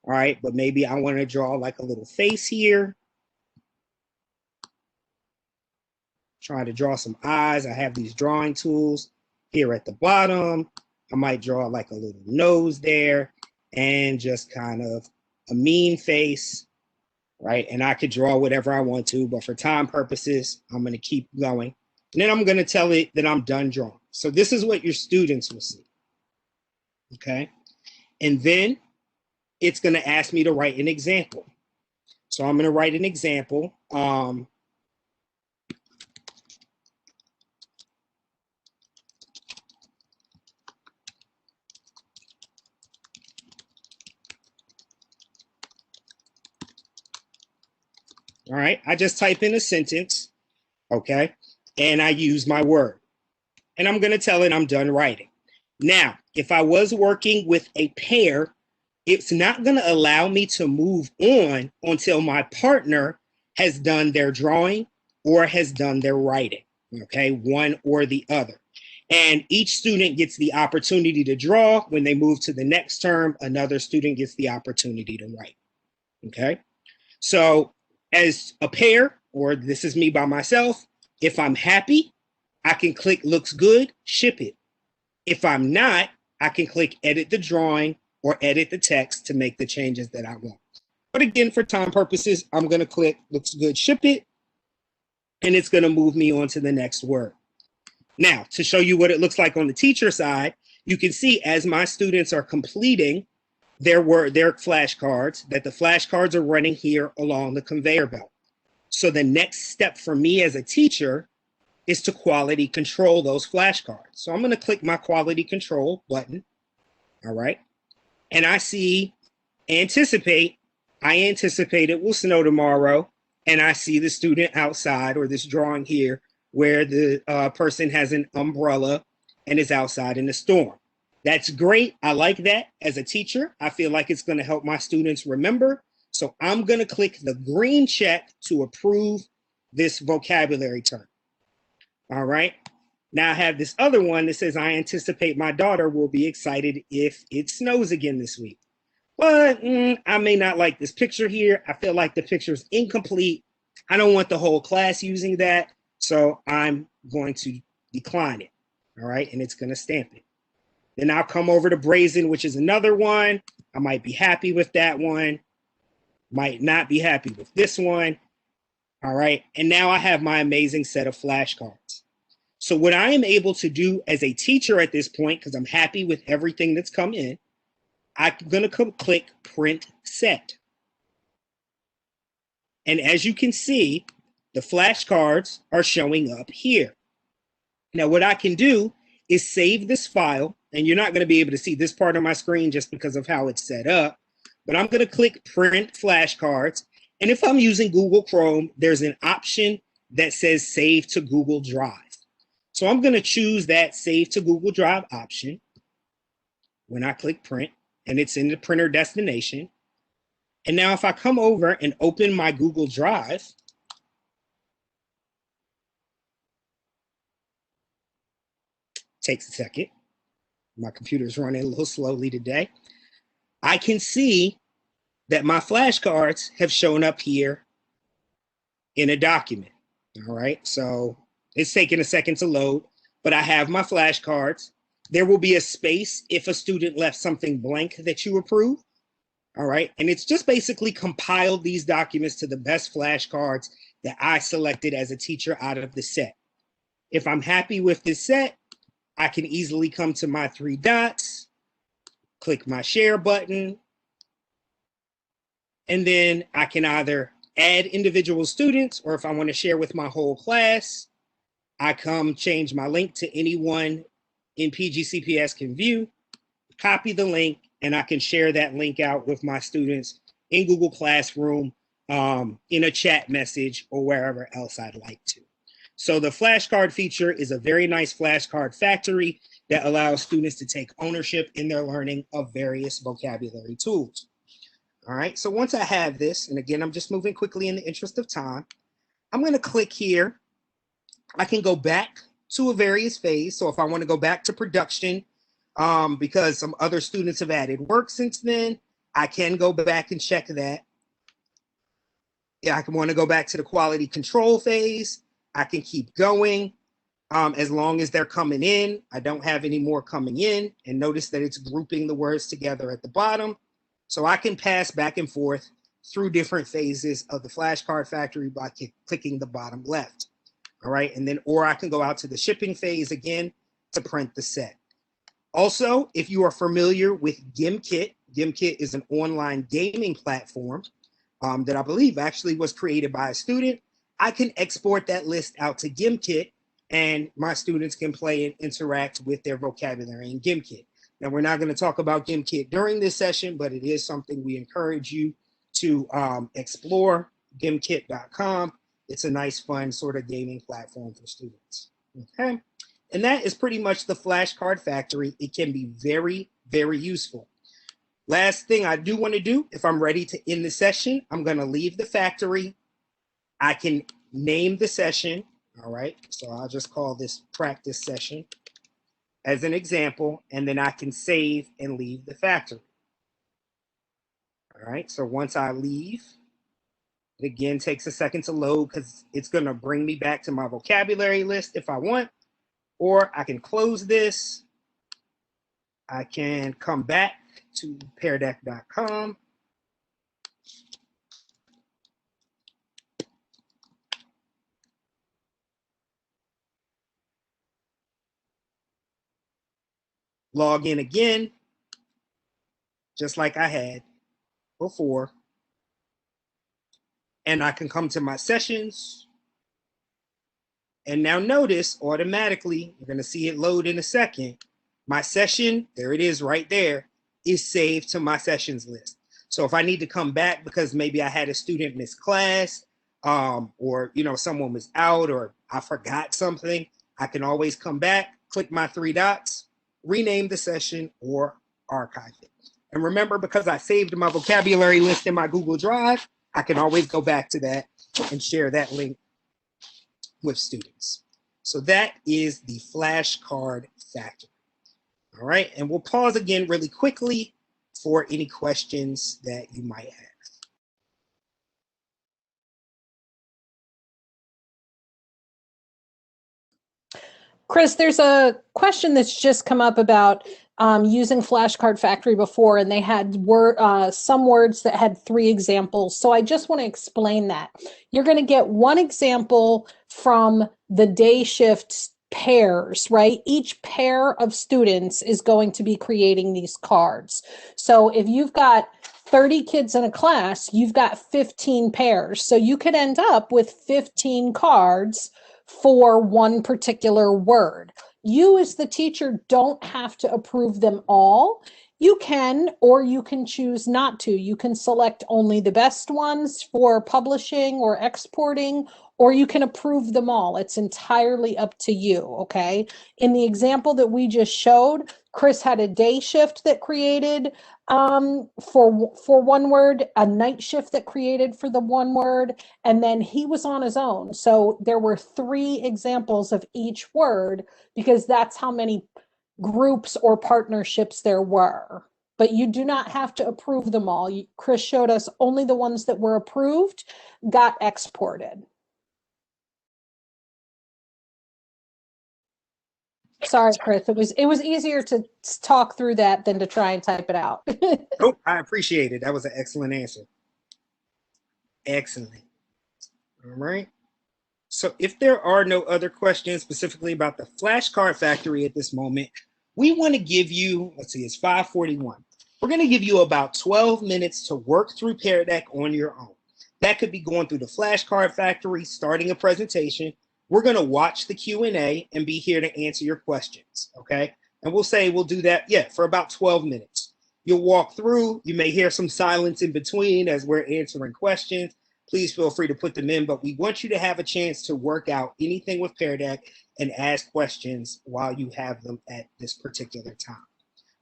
all right? But maybe I wanna draw like a little face here. Trying to draw some eyes. I have these drawing tools here at the bottom. I might draw like a little nose there and just kind of a mean face, right? And I could draw whatever I want to, but for time purposes, I'm going to keep going. And then I'm going to tell it that I'm done drawing. So this is what your students will see, okay? And then it's going to ask me to write an example. So I'm going to write an example. All right, I just type in a sentence, okay? And I use my word. And I'm gonna tell it I'm done writing. Now, if I was working with a pair, it's not gonna allow me to move on until my partner has done their drawing or has done their writing, okay? One or the other. And each student gets the opportunity to draw. When they move to the next term, another student gets the opportunity to write, okay? So as a pair, or this is me by myself, if I'm happy, I can click looks good, ship it. If I'm not, I can click edit the drawing or edit the text to make the changes that I want. But again, for time purposes, I'm gonna click looks good, ship it, and it's gonna move me on to the next word. Now, to show you what it looks like on the teacher side, you can see as my students are completing their flashcards, that the flashcards are running here along the conveyor belt. So the next step for me as a teacher is to quality control those flashcards. So I'm gonna click my quality control button, all right? And I see anticipate, I anticipate it will snow tomorrow, and I see the student outside, or this drawing here, where the person has an umbrella and is outside in the storm. That's great. I like that as a teacher. I feel like it's going to help my students remember. So I'm going to click the green check to approve this vocabulary term. All right. Now I have this other one that says, I anticipate my daughter will be excited if it snows again this week. But I may not like this picture here. I feel like the picture is incomplete. I don't want the whole class using that. So I'm going to decline it. All right. And it's going to stamp it. Then I'll come over to brazen, which is another one. I might be happy with that one. Might not be happy with this one. All right. And now I have my amazing set of flashcards. So what I am able to do as a teacher at this point, because I'm happy with everything that's come in, I'm going to click print set. And as you can see, the flashcards are showing up here. Now what I can do is save this file, and you're not going to be able to see this part of my screen just because of how it's set up, but I'm going to click print flashcards. And if I'm using Google Chrome, there's an option that says save to Google Drive. So I'm going to choose that save to Google Drive option when I click print, and it's in the printer destination. And now if I come over and open my Google Drive, takes a second. My computer's running a little slowly today. I can see that my flashcards have shown up here in a document. All right, so it's taking a second to load, but I have my flashcards. There will be a space if a student left something blank that you approve. All right, and it's just basically compiled these documents to the best flashcards that I selected as a teacher out of the set. If I'm happy with this set, I can easily come to my three dots, click my share button, and then I can either add individual students, or if I want to share with my whole class, I come change my link to anyone in PGCPS can view, copy the link, and I can share that link out with my students in Google Classroom, in a chat message, or wherever else I'd like to. So the flashcard feature is a very nice flashcard factory that allows students to take ownership in their learning of various vocabulary tools. All right, so once I have this, and again, I'm just moving quickly in the interest of time, I'm going to click here. I can go back to a various phase. So if I want to go back to production, because some other students have added work since then, I can go back and check that. Yeah, I can want to go back to the quality control phase. I can keep going as long as they're coming in. I don't have any more coming in, and notice that it's grouping the words together at the bottom. So I can pass back and forth through different phases of the flashcard factory by clicking the bottom left. All right, and then, or I can go out to the shipping phase again to print the set. Also, if you are familiar with GimKit, GimKit is an online gaming platform that I believe actually was created by a student. I can export that list out to GimKit, and my students can play and interact with their vocabulary in GimKit. Now, we're not going to talk about GimKit during this session, but it is something we encourage you to explore, gimkit.com. It's a nice, fun sort of gaming platform for students. Okay, and that is pretty much the flashcard factory. It can be very, very useful. Last thing I do want to do, if I'm ready to end the session, I'm going to leave the factory. I can name the session. All right, so I'll just call this practice session as an example, and then I can save and leave the factory. All right, so once I leave, it again takes a second to load because it's going to bring me back to my vocabulary list if I want, or I can close this. I can come back to peardeck.com. Log in again, just like I had before. And I can come to my sessions. And now notice automatically, you're going to see it load in a second. My session, there it is right there, is saved to my sessions list. So if I need to come back because maybe I had a student miss class, or someone was out, or I forgot something, I can always come back, click my three dots, rename the session, or archive it. And remember, because I saved my vocabulary list in my Google Drive, I can always go back to that and share that link with students. So that is the flashcard factory. All right, and we'll pause again really quickly for any questions that you might have.
Chris, there's a question that's just come up about using Flashcard Factory before, and they had some words that had 3 examples. So I just want to explain that. You're going to get one example from the day shift pairs, right? Each pair of students is going to be creating these cards. So if you've got 30 kids in a class, you've got 15 pairs. So you could end up with 15 cards for one particular word. You as the teacher don't have to approve them all. You can, or you can choose not to. You can select only the best ones for publishing or exporting, or you can approve them all. It's entirely up to you, okay? In the example that we just showed, Chris had a day shift that created for one word, a night shift that created for the one word, and then he was on his own. So there were 3 examples of each word because that's how many groups or partnerships there were. But you do not have to approve them all. Chris showed us only the ones that were approved got exported. Sorry, Chris. It was easier to talk through that than to try and type it out.
Nope, I appreciate it. That was an excellent answer. Excellent. All right. So if there are no other questions specifically about the flashcard factory at this moment, we want to give you, let's see, it's 5:41. We're going to give you about 12 minutes to work through Pear Deck on your own. That could be going through the flashcard factory, starting a presentation, we're going to watch the Q&A and be here to answer your questions, okay? And we'll do that, yeah, for about 12 minutes. You'll walk through. You may hear some silence in between as we're answering questions. Please feel free to put them in, but we want you to have a chance to work out anything with Pear Deck and ask questions while you have them at this particular time.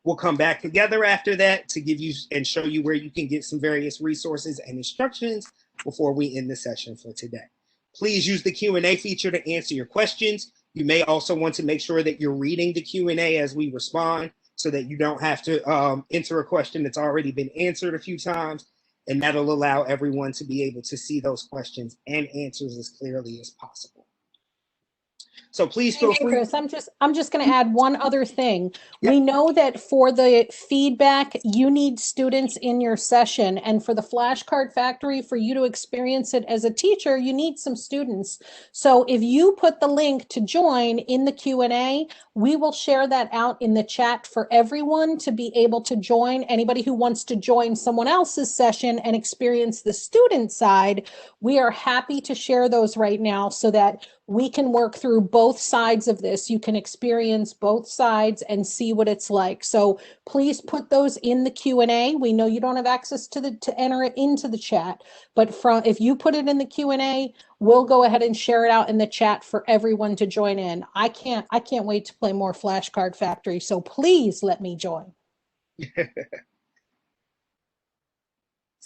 We'll come back together after that to give you and show you where you can get some various resources and instructions before we end the session for today. Please use the Q&A feature to answer your questions. You may also want to make sure that you're reading the Q&A as we respond so that you don't have to enter a question that's already been answered a few times, and that'll allow everyone to be able to see those questions and answers as clearly as possible. So please feel free.
Chris, I'm just going to add one other thing.
Yep.
We know that for the feedback, you need students in your session, and for the Flashcard Factory, for you to experience it as a teacher, you need some students. So if you put the link to join in the Q&A, we will share that out in the chat for everyone to be able to join. Anybody who wants to join someone else's session and experience the student side, we are happy to share those right now so that we can work through both sides of this. You can experience both sides and see what it's like. So please put those in the Q&A. We know you don't have access to enter it into the chat, but if you put it in the Q&A, we'll go ahead and share it out in the chat for everyone to join in. I can't wait to play more Flashcard Factory. So please let me join.
It's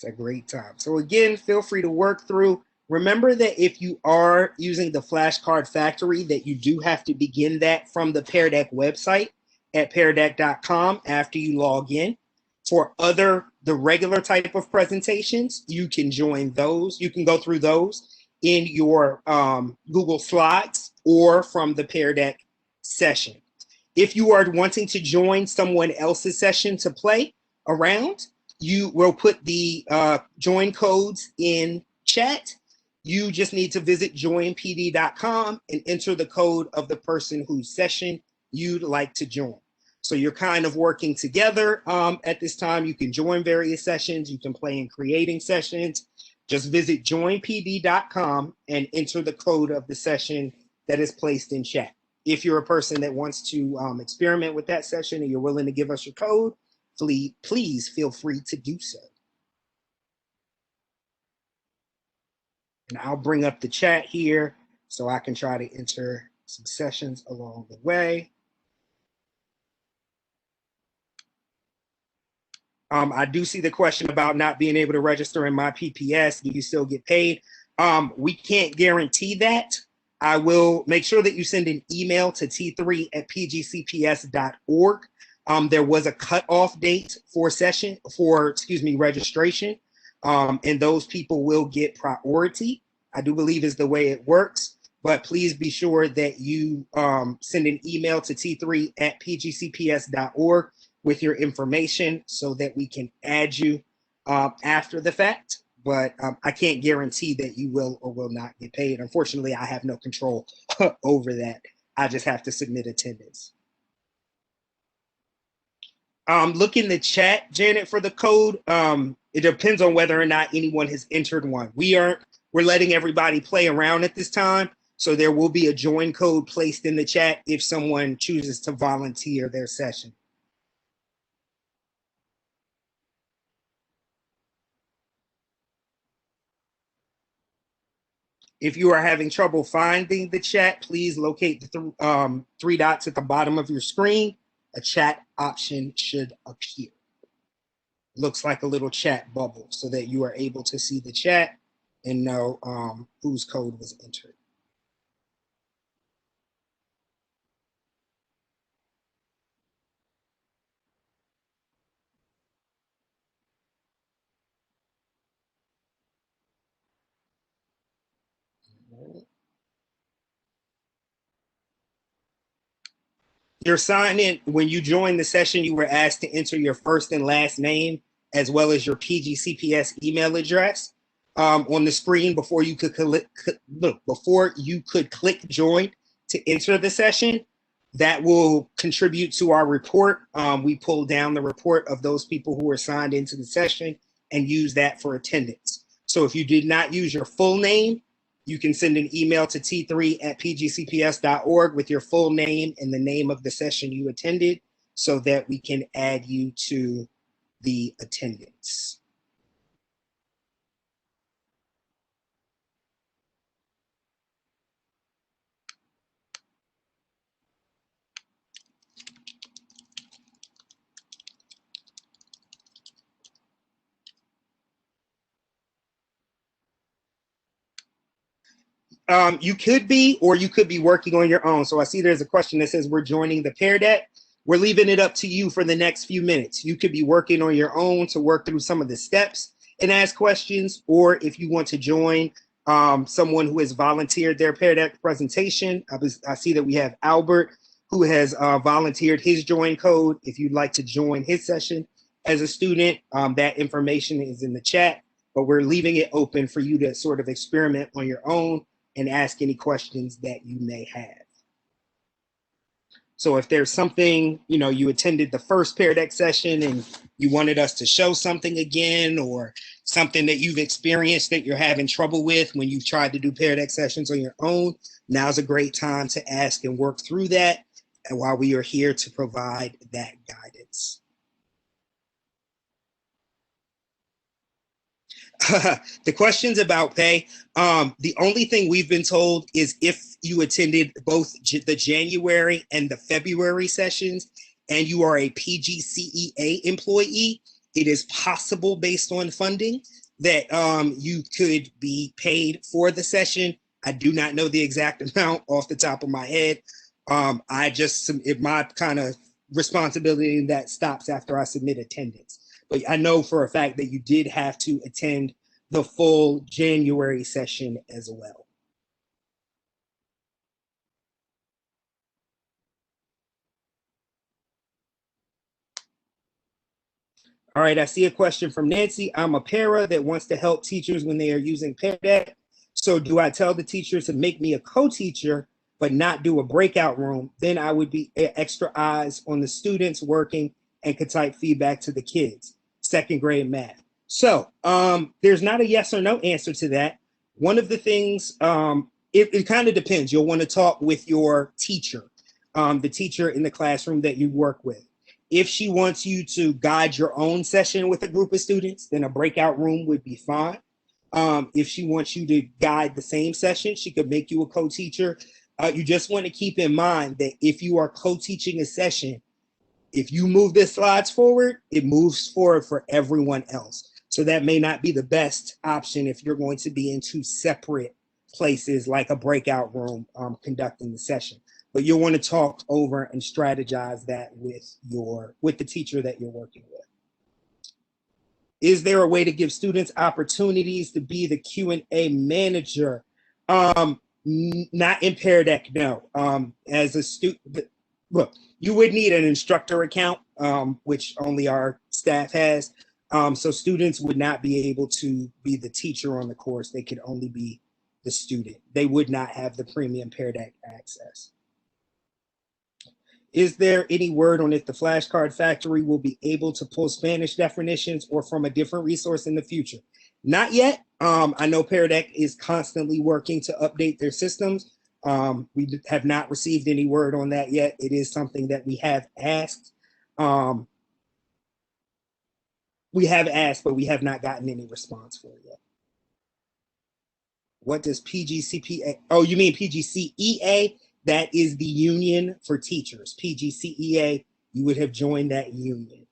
a great time. So again, feel free to work through. Remember that if you are using the Flashcard Factory, that you do have to begin that from the Pear Deck website at peardeck.com after you log in. For the regular type of presentations, you can join those. You can go through those in your Google Slides or from the Pear Deck session. If you are wanting to join someone else's session to play around, you will put the join codes in chat. You just need to visit joinpd.com and enter the code of the person whose session you'd like to join. So you're kind of working together at this time. You can join various sessions. You can play in creating sessions. Just visit joinpd.com and enter the code of the session that is placed in chat. If you're a person that wants to experiment with that session and you're willing to give us your code, please feel free to do so. And I'll bring up the chat here so I can try to enter some sessions along the way. I do see the question about not being able to register in my PPS. Do you still get paid? We can't guarantee that. I will make sure that you send an email to t3@pgcps.org. There was a cutoff date for registration. And those people will get priority, I do believe is the way it works. But please be sure that you send an email to t3@pgcps.org with your information so that we can add you after the fact. But I can't guarantee that you will or will not get paid. Unfortunately, I have no control over that. I just have to submit attendance. Look in the chat, Janet, for the code. It depends on whether or not anyone has entered one. We're letting everybody play around at this time. So there will be a join code placed in the chat if someone chooses to volunteer their session. If you are having trouble finding the chat, please locate the three dots at the bottom of your screen. A chat option should appear. Looks like a little chat bubble so that you are able to see the chat and know whose code was entered. Your sign in, when you joined the session, you were asked to enter your first and last name as well as your PGCPS email address on the screen before you could click join to enter the session. That will contribute to our report. We pull down the report of those people who were signed into the session and use that for attendance. So if you did not use your full name, You can send an email to t3@pgcps.org with your full name and the name of the session you attended so that we can add you to the attendance. You could be, or you could be working on your own. So I see there's a question that says we're joining the Pear Deck. We're leaving it up to you for the next few minutes. You could be working on your own to work through some of the steps and ask questions, or if you want to join someone who has volunteered their Pear Deck presentation. I see that we have Albert who has volunteered his join code. If you'd like to join his session as a student, that information is in the chat, but we're leaving it open for you to sort of experiment on your own and ask any questions that you may have. So if there's something, you know, you attended the first Pear Deck session and you wanted us to show something again, or something that you've experienced that you're having trouble with when you've tried to do Pear Deck sessions on your own, now's a great time to ask and work through that, and while we are here to provide that guidance. The questions about pay, the only thing we've been told is if you attended both the January and the February sessions and you are a PGCEA employee, it is possible based on funding that you could be paid for the session. I do not know the exact amount off the top of my head. My kind of responsibility that stops after I submit attendance. But I know for a fact that you did have to attend the full January session as well. All right, I see a question from Nancy. I'm a para that wants to help teachers when they are using Pear Deck. So do I tell the teachers to make me a co-teacher but not do a breakout room? Then I would be extra eyes on the students working and could type feedback to the kids. Second grade math. So there's not a yes or no answer to that. One of the things, it kind of depends. You'll want to talk with your teacher, the teacher in the classroom that you work with. If she wants you to guide your own session with a group of students, then a breakout room would be fine. If she wants you to guide the same session, she could make you a co-teacher. You just want to keep in mind that if you are co-teaching a session, if you move the slides forward, it moves forward for everyone else. So that may not be the best option if you're going to be in two separate places like a breakout room conducting the session. But you'll want to talk over and strategize that with the teacher that you're working with. Is there a way to give students opportunities to be the Q&A manager? Not in Pear Deck, no. As a student, look, you would need an instructor account, which only our staff has. So students would not be able to be the teacher on the course. They could only be the student. They would not have the premium Pear Deck access. Is there any word on if the Flashcard Factory will be able to pull Spanish definitions or from a different resource in the future? Not yet. I know Pear Deck is constantly working to update their systems. We have not received any word on that yet. It is something that we have asked. We have asked, but we have not gotten any response for it yet. What does PGCPA? Oh, you mean PGCEA? That is the union for teachers. PGCEA, you would have joined that union.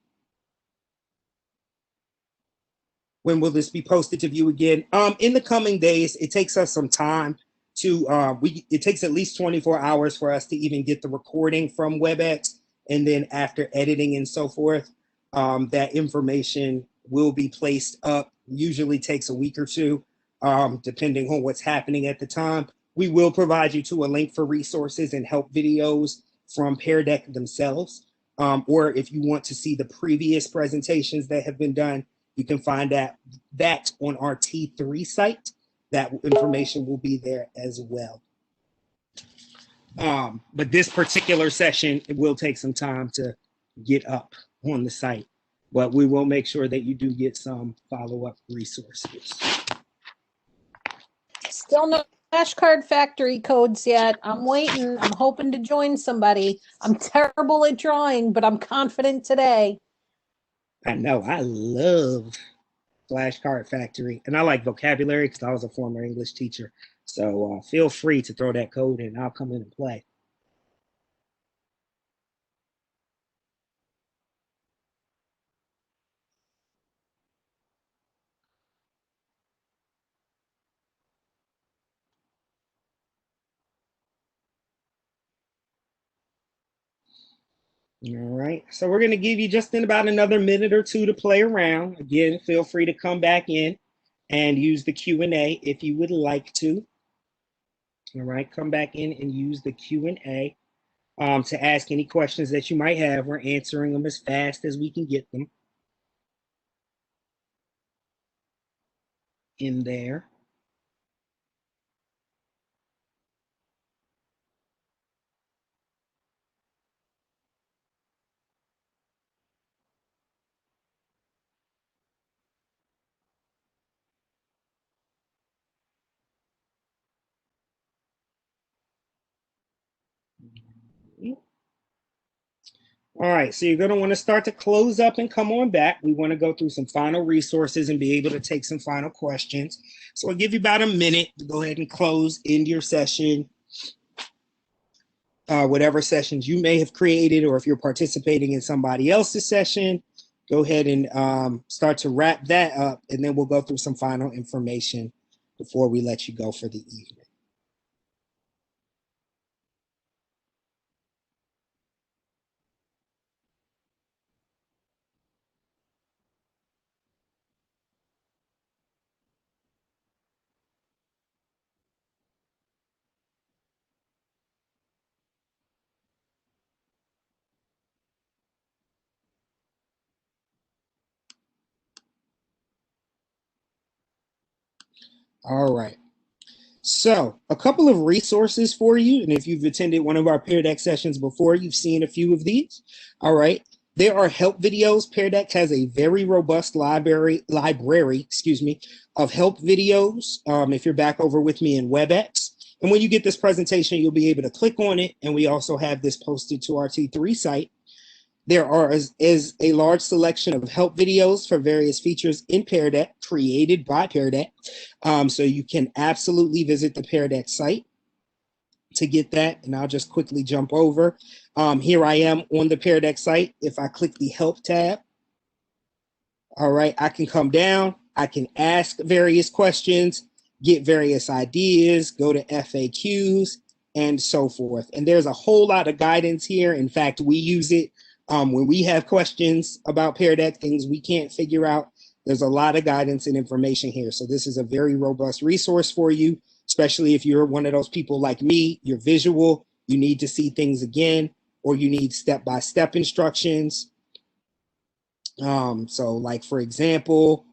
When will this be posted to view again? In the coming days. It takes us some time to, it takes at least 24 hours for us to even get the recording from WebEx. And then after editing and so forth, that information will be placed up. Usually takes a week or two, depending on what's happening at the time. We will provide you to a link for resources and help videos from Pear Deck themselves. Or if you want to see the previous presentations that have been done, you can find that on our T3 site. That information will be there as well. But this particular session, it will take some time to get up on the site, but we will make sure that you do get some follow-up resources.
Still no Flashcard Factory codes yet. I'm waiting. I'm hoping to join somebody. I'm terrible at drawing, but I'm confident today.
I know. I love Flashcard Factory, and I like vocabulary because I was a former English teacher. So feel free to throw that code in. I'll come in and play. All right, so we're going to give you just in about another minute or two to play around. Again, feel free to come back in and use the Q&A if you would like to. All right, come back in and use the Q&A to ask any questions that you might have. We're answering them as fast as we can get them in there. All right, so you're going to want to start to close up and come on back. We want to go through some final resources and be able to take some final questions. So I'll give you about a minute to go ahead and close in your session, whatever sessions you may have created, or if you're participating in somebody else's session, go ahead and start to wrap that up, and then we'll go through some final information before we let you go for the evening. All right. So a couple of resources for you. And if you've attended one of our Pear Deck sessions before, you've seen a few of these. All right. There are help videos. Pear Deck has a very robust library, of help videos. If you're back over with me in WebEx. And when you get this presentation, you'll be able to click on it. And we also have this posted to our T3 site. There is a large selection of help videos for various features in Pear Deck created by Pear Deck. So you can absolutely visit the Pear Deck site to get that. And I'll just quickly jump over. Here I am on the Pear Deck site. If I click the help tab, all right, I can come down. I can ask various questions, get various ideas, go to FAQs, and so forth. And there's a whole lot of guidance here. In fact, we use it when we have questions about Pear Deck, things we can't figure out. There's a lot of guidance and information here. So this is a very robust resource for you, especially if you're one of those people like me, you're visual, you need to see things again, or you need step-by-step instructions. So like, for example,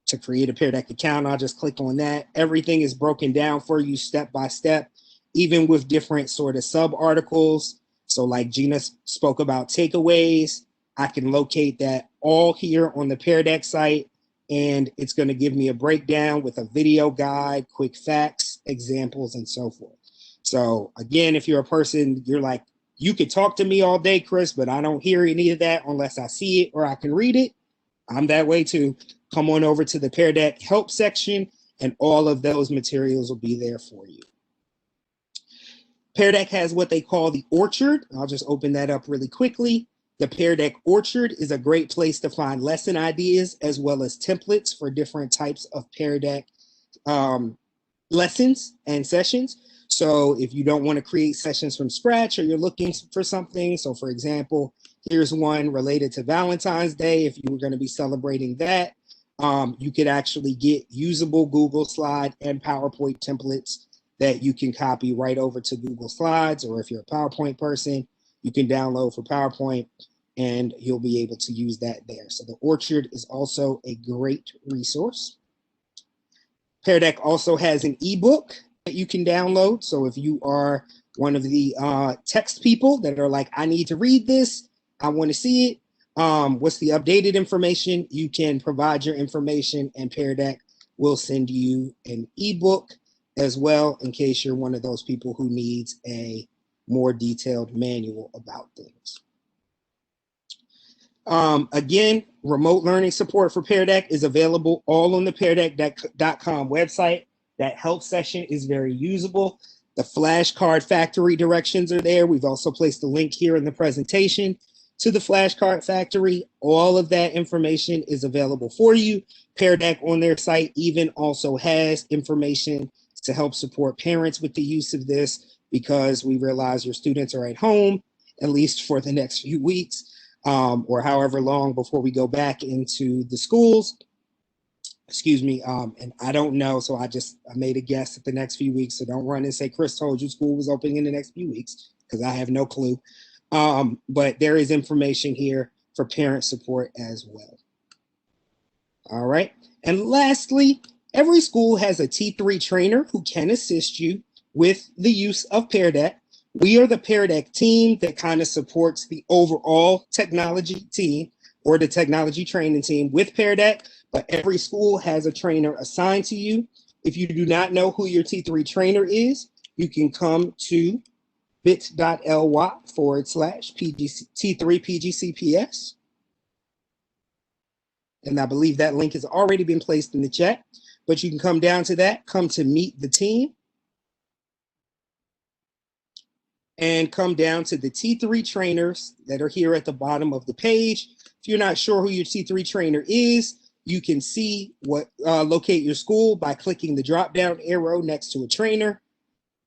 to create a Pear Deck account, I'll just click on that. Everything is broken down for you step by step, even with different sort of sub articles. So like Gina spoke about takeaways, I can locate that all here on the Pear Deck site, and it's going to give me a breakdown with a video guide, quick facts, examples, and so forth. So again, if you're a person, you're like, you could talk to me all day, Chris, but I don't hear any of that unless I see it or I can read it. I'm that way too. Come on over to the Pear Deck help section, and all of those materials will be there for you. Pear Deck has what they call the Orchard. I'll just open that up really quickly. The Pear Deck Orchard is a great place to find lesson ideas as well as templates for different types of Pear Deck lessons and sessions. So if you don't want to create sessions from scratch, or you're looking for something, so for example, here's one related to Valentine's Day. If you were going to be celebrating that, you could actually get usable Google Slide and PowerPoint templates that you can copy right over to Google Slides, or if you're a PowerPoint person, you can download for PowerPoint and you'll be able to use that there. So the Orchard is also a great resource. Pear Deck also has an ebook that you can download. So if you are one of the text people that are like, I need to read this, I want to see it, what's the updated information, you can provide your information and Pear Deck we'll send you an ebook as well in case you're one of those people who needs a more detailed manual about things. Again, remote learning support for Pear Deck is available all on the peardeck.com website. That help session is very usable. The Flashcard Factory directions are there. We've also placed a link here in the presentation to the Flashcard Factory. All of that information is available for you. Pear Deck on their site even also has information to help support parents with the use of this, because we realize your students are at home, at least for the next few weeks, or however long before we go back into the schools. Excuse me, and I don't know, so I made a guess at the next few weeks, so don't run and say Chris told you school was opening in the next few weeks, because I have no clue. But there is information here for parent support as well. All right, and lastly, every school has a T3 trainer who can assist you with the use of Pear Deck. We are the Pear Deck team that kind of supports the overall technology team or the technology training team with Pear Deck, but every school has a trainer assigned to you. If you do not know who your T3 trainer is, you can come to bit.ly/T3PGCPS. And I believe that link has already been placed in the chat, but you can come down to that, come to meet the team, and come down to the T3 trainers that are here at the bottom of the page. If you're not sure who your T3 trainer is, you can see locate your school by clicking the drop-down arrow next to a trainer.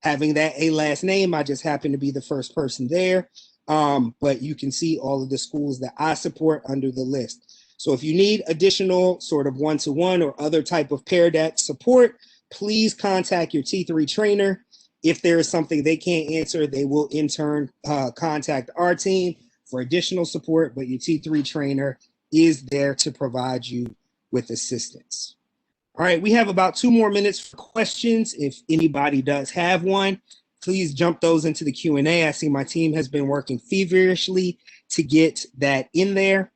Having that a last name, I just happen to be the first person there. But you can see all of the schools that I support under the list. So if you need additional sort of one-to-one or other type of Pear Deck support, please contact your T3 trainer. If there is something they can't answer, they will in turn contact our team for additional support, but your T3 trainer is there to provide you with assistance. All right, we have about 2 more minutes for questions. If anybody does have one, please jump those into the Q&A. I see my team has been working feverishly to get that in there,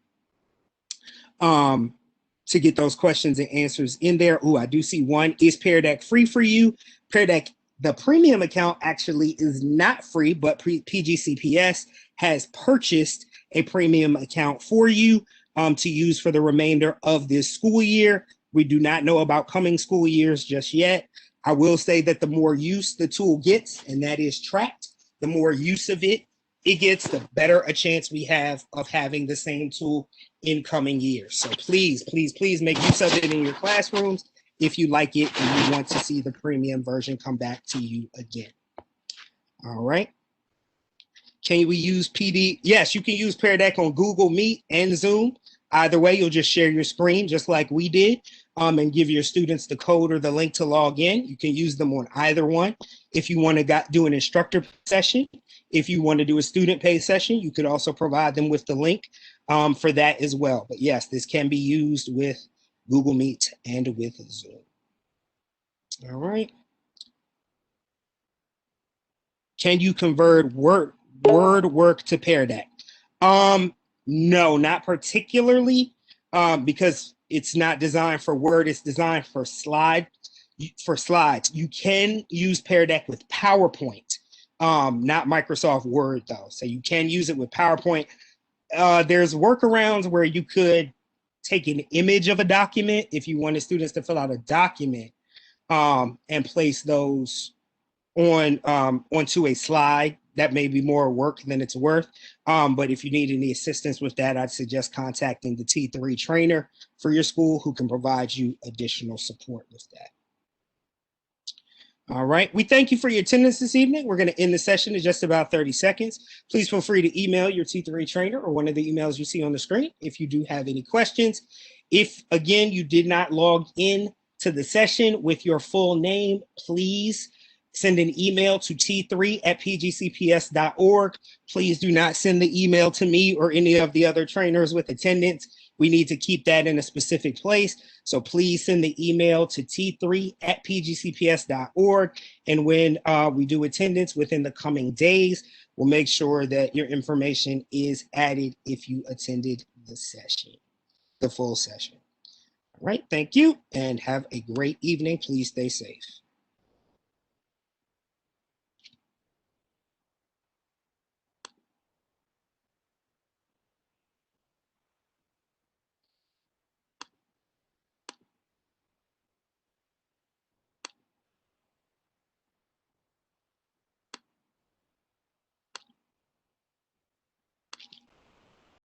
to get those questions and answers in there. Oh, I do see one. Is Pear Deck free for you? Pear Deck, the premium account actually is not free, but PGCPS has purchased a premium account for you to use for the remainder of this school year. We do not know about coming school years just yet. I will say that the more use the tool gets, and that is tracked, the more use of it gets, the better a chance we have of having the same tool in coming years. So please, please, please make use of it in your classrooms if you like it and you want to see the premium version come back to you again. All right. Can we use PD? Yes, you can use Pear Deck on Google Meet and Zoom. Either way, you'll just share your screen just like we did, and give your students the code or the link to log in. You can use them on either one. If you want to do an instructor session, if you want to do a student pay session, you could also provide them with the link for that as well. But yes, this can be used with Google Meet and with Zoom. All right. Can you convert word work to Pear Deck? No, not particularly, because it's not designed for Word. It's designed for slides. You can use Pear Deck with PowerPoint, not Microsoft Word though. So you can use it with PowerPoint. There's workarounds where you could take an image of a document if you wanted students to fill out a document, and place those on onto a slide. That may be more work than it's worth. But if you need any assistance with that, I'd suggest contacting the T3 trainer for your school who can provide you additional support with that. All right, we thank you for your attendance this evening. We're going to end the session in just about 30 seconds. Please feel free to email your T3 trainer or one of the emails you see on the screen if you do have any questions. If, again, you did not log in to the session with your full name, please send an email to t3@pgcps.org. Please do not send the email to me or any of the other trainers with attendance. We need to keep that in a specific place. So please send the email to t3@pgcps.org. And when we do attendance within the coming days, we'll make sure that your information is added if you attended the session, the full session. All right, thank you, and have a great evening. Please stay safe.